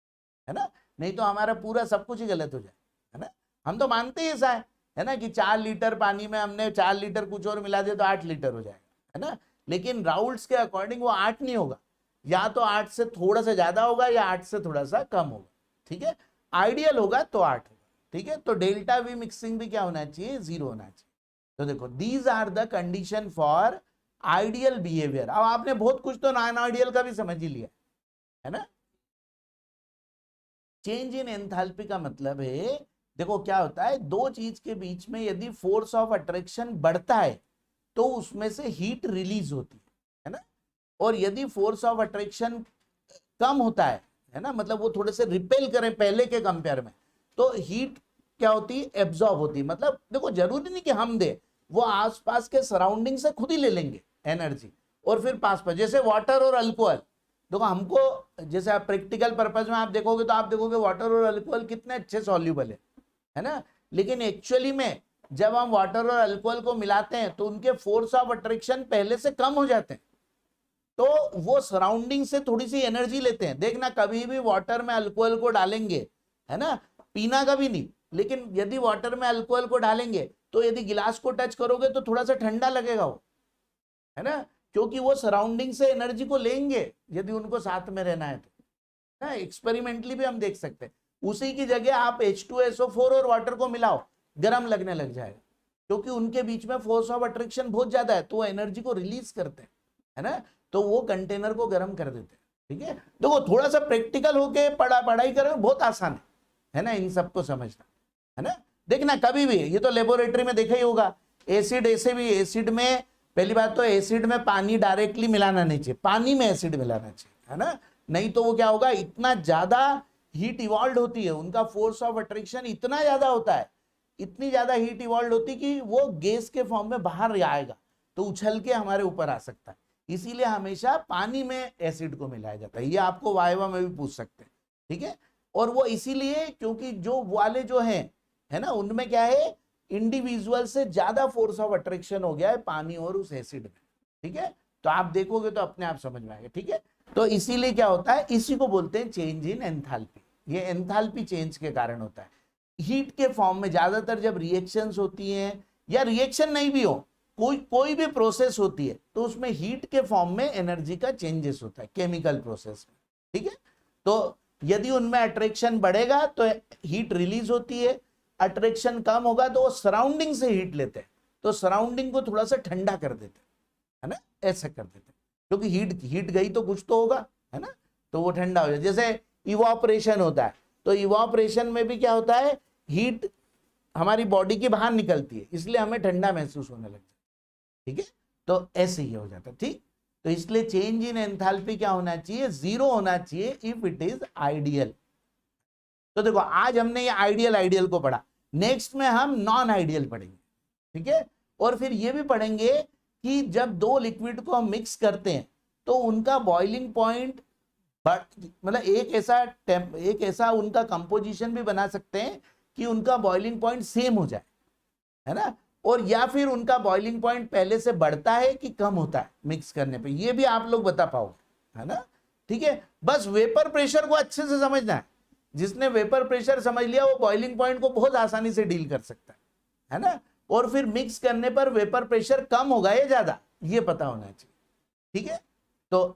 Speaker 1: है ना, नहीं तो हमारा पूरा सब कुछ ही गलत हो जाए, है ना। हम तो मानते ही ऐसा है ना, कि 4 लीटर पानी में हमने 4 लीटर कुछ और मिला दिया तो 8 लीटर हो जाएगा, है ना। लेकिन राउल्ट्स के अकॉर्डिंग वो 8 नहीं होगा, या तो 8 से थोड़ा सा ज्यादा होगा या 8 से थोड़ा सा कम होगा, ठीक है। आइडियल होगा तो 8 होगा, ठीक है। तो डेल्टा वी मिक्सिंग भी क्या होना चाहिए, 0 होना चाहिए। तो देखो these are the condition for ideal behaviour. अब आपने बहुत कुछ तो नॉन आइडियल का भी समझ ही लिया, है ना। चेंज इन एंथैल्पी का मतलब है, देखो क्या होता है, दो चीज के बीच में यदि फोर्स ऑफ अट्रैक्शन बढ़ता है तो उसमें से हीट रिलीज होती है ना। और यदि फोर्स ऑफ अट्रैक्शन कम होता है ना, मतलब वो थोड़े से रिपेल करें पहले के कंपेयर में, तो हीट क्या होती है, एब्जॉर्ब होती है। मतलब देखो जरूरी नहीं कि हम दे, वो आसपास के सराउंडिंग से खुद ही ले लेंगे एनर्जी और फिर पास पर। जैसे वाटर और अल्कोहल, देखो हमको, जैसे आप प्रैक्टिकल पर्पज में आप देखोगे तो आप देखोगे वाटर और अल्कोहल कितने अच्छे सॉल्यूबल है ना। लेकिन एक्चुअली में जब हम वाटर और अल्कोहल को मिलाते हैं तो उनके फोर्स ऑफ अट्रैक्शन पहले से कम हो जाते हैं, तो वो सराउंडिंग से थोड़ी सी एनर्जी लेते हैं। देखना कभी भी वाटर में अल्कोहल को डालेंगे, है ना, पीना कभी नहीं, लेकिन यदि वाटर में अल्कोहल को डालेंगे तो यदि गिलास को टच करोगे तो थोड़ा सा ठंडा लगेगा वो, है ना, क्योंकि वो सराउंडिंग से एनर्जी को लेंगे यदि उनको साथ में रहना है तो। एक्सपेरिमेंटली भी हम देख सकते हैं। उसी की जगह आप H2SO4 और वाटर को मिलाओ, गर्म लगने लग जाएगा, क्योंकि उनके बीच में फोर्स ऑफ अट्रैक्शन बहुत ज्यादा है, तो वो एनर्जी को रिलीज करते हैं, है ना, तो वो कंटेनर को गर्म कर देते हैं, ठीक है। देखो थोड़ा सा प्रैक्टिकल होके पढ़ाई करें बहुत आसान है ना, इन सबको समझना, है ना। देखना कभी भी, ये तो लेबोरेटरी में देखा ही होगा, एसिड ऐसे भी, एसिड में पहली बात तो एसिड में पानी डायरेक्टली मिलाना नहीं चाहिए, पानी में एसिड मिलाना चाहिए, है ना, नहीं तो वो क्या होगा, इतना ज्यादा हीट इवॉल्व होती है, उनका फोर्स ऑफ अट्रैक्शन इतना ज्यादा होता है, इतनी ज्यादा हीट इवॉल्व होती कि वो गैस के फॉर्म में बाहर आएगा तो उछल के हमारे ऊपर आ सकता है। इसीलिए हमेशा पानी में एसिड को मिलाया जाता है, ये आपको वाइवा में भी पूछ सकते हैं, ठीक है। और वो इसीलिए क्योंकि जो वाले जो हैं, है ना, उनमें क्या है, इंडिविजुअल से ज्यादा फोर्स ऑफ अट्रैक्शन हो गया है पानी और उस एसिड में, ठीक है। तो आप देखोगे तो अपने आप समझ में आएगा, ठीक है। तो इसीलिए क्या होता है, इसी को बोलते हैं चेंज इन एंथैल्पी। ये एंथैल्पी चेंज के कारण होता है। हीट के फॉर्म में ज्यादातर जब रिएक्शंस होती हैं, या रिएक्शन नहीं भी हो, कोई भी प्रोसेस होती है तो उसमें हीट के फॉर्म में एनर्जी का चेंजेस होता है, केमिकल प्रोसेस में, ठीक है। तो यदि उनमें अट्रैक्शन बढ़ेगा तो हीट रिलीज होती है, अट्रैक्शन कम होगा तो वो सराउंडिंग से हीट लेते हैं, तो सराउंडिंग को थोड़ा सा ठंडा कर देते हैं, है ना, ऐसा कर देते हैं, क्योंकि हीट गई तो कुछ तो होगा, है ना, तो वो ठंडा हो जाए। जैसे इवापोरेशन होता है, तो इवापोरेशन में भी क्या होता है, हीट हमारी बॉडी की बाहर निकलती है, इसलिए हमें ठंडा महसूस होने लगता है। ठीक है, तो ऐसे ही हो जाता है। ठीक, तो इसलिए चेंज इन एंथैल्पी क्या होना चाहिए, 0 होना चाहिए इफ इट इज आइडियल। तो देखो आज हमने ये आइडियल को पढ़ा, नेक्स्ट में हम नॉन आइडियल पढ़ेंगे। ठीक है, और फिर ये भी पढ़ेंगे कि जब दो लिक्विड को हम मिक्स करते हैं तो उनका बॉइलिंग पॉइंट, मतलब एक ऐसा उनका कंपोजिशन भी बना सकते हैं कि उनका बॉइलिंग पॉइंट सेम हो जाए, है ना, और या फिर उनका बॉइलिंग पॉइंट पहले से बढ़ता है कि कम होता है मिक्स करने पे, ये भी आप लोग बता पाओगे, है ना। ठीक है, बस वेपर प्रेशर को अच्छे से समझना है, जिसने वेपर प्रेशर समझ लिया वो बॉइलिंग पॉइंट को बहुत आसानी से डील कर सकता है ना, और फिर मिक्स करने पर वेपर प्रेशर कम होगा या ज्यादा, ये पता होना चाहिए। ठीक है, तो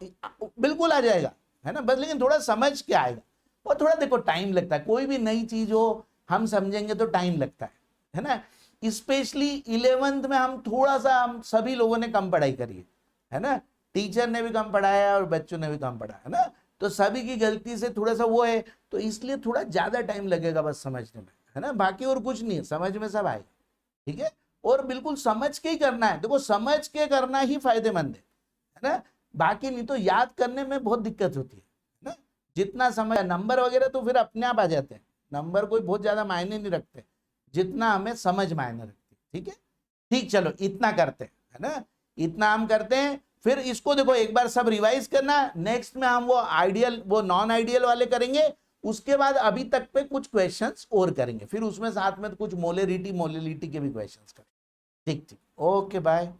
Speaker 1: बिल्कुल आ जाएगा, है ना, बस लेकिन थोड़ा समझ के आएगा, और थोड़ा देखो टाइम लगता है, कोई भी नई चीज हो हम समझेंगे तो टाइम लगता है ना। स्पेशली 11th में हम थोड़ा सा, हम सभी लोगों ने कम पढ़ाई करी है ना, टीचर ने भी कम पढ़ाया और बच्चों ने भी कम पढ़ाया, है ना, तो सभी की गलती से थोड़ा सा वो है, तो इसलिए थोड़ा ज्यादा टाइम लगेगा बस समझने में, है ना, बाकी और कुछ नहीं है, समझ में सब आएगा। ठीक है, और बिल्कुल समझ के ही करना है, देखो समझ के करना ही फायदेमंद है ना, बाकी नहीं तो याद करने में बहुत दिक्कत होती है ना। जितना समझ, नंबर वगैरह तो फिर अपने आप आ जाते हैं, नंबर कोई बहुत ज्यादा मायने नहीं रखते, जितना हमें समझ मायने रखती है। ठीक है, ठीक, चलो इतना करते हैं, है ना, इतना हम करते हैं, फिर इसको देखो एक बार सब रिवाइज करना, नेक्स्ट में हम वो आइडियल वो नॉन आइडियल वाले करेंगे, उसके बाद अभी तक पे कुछ क्वेश्चंस और करेंगे, फिर उसमें साथ में कुछ मोलेरिटी के भी क्वेश्चंस करेंगे। ठीक ठीक, ओके बाय।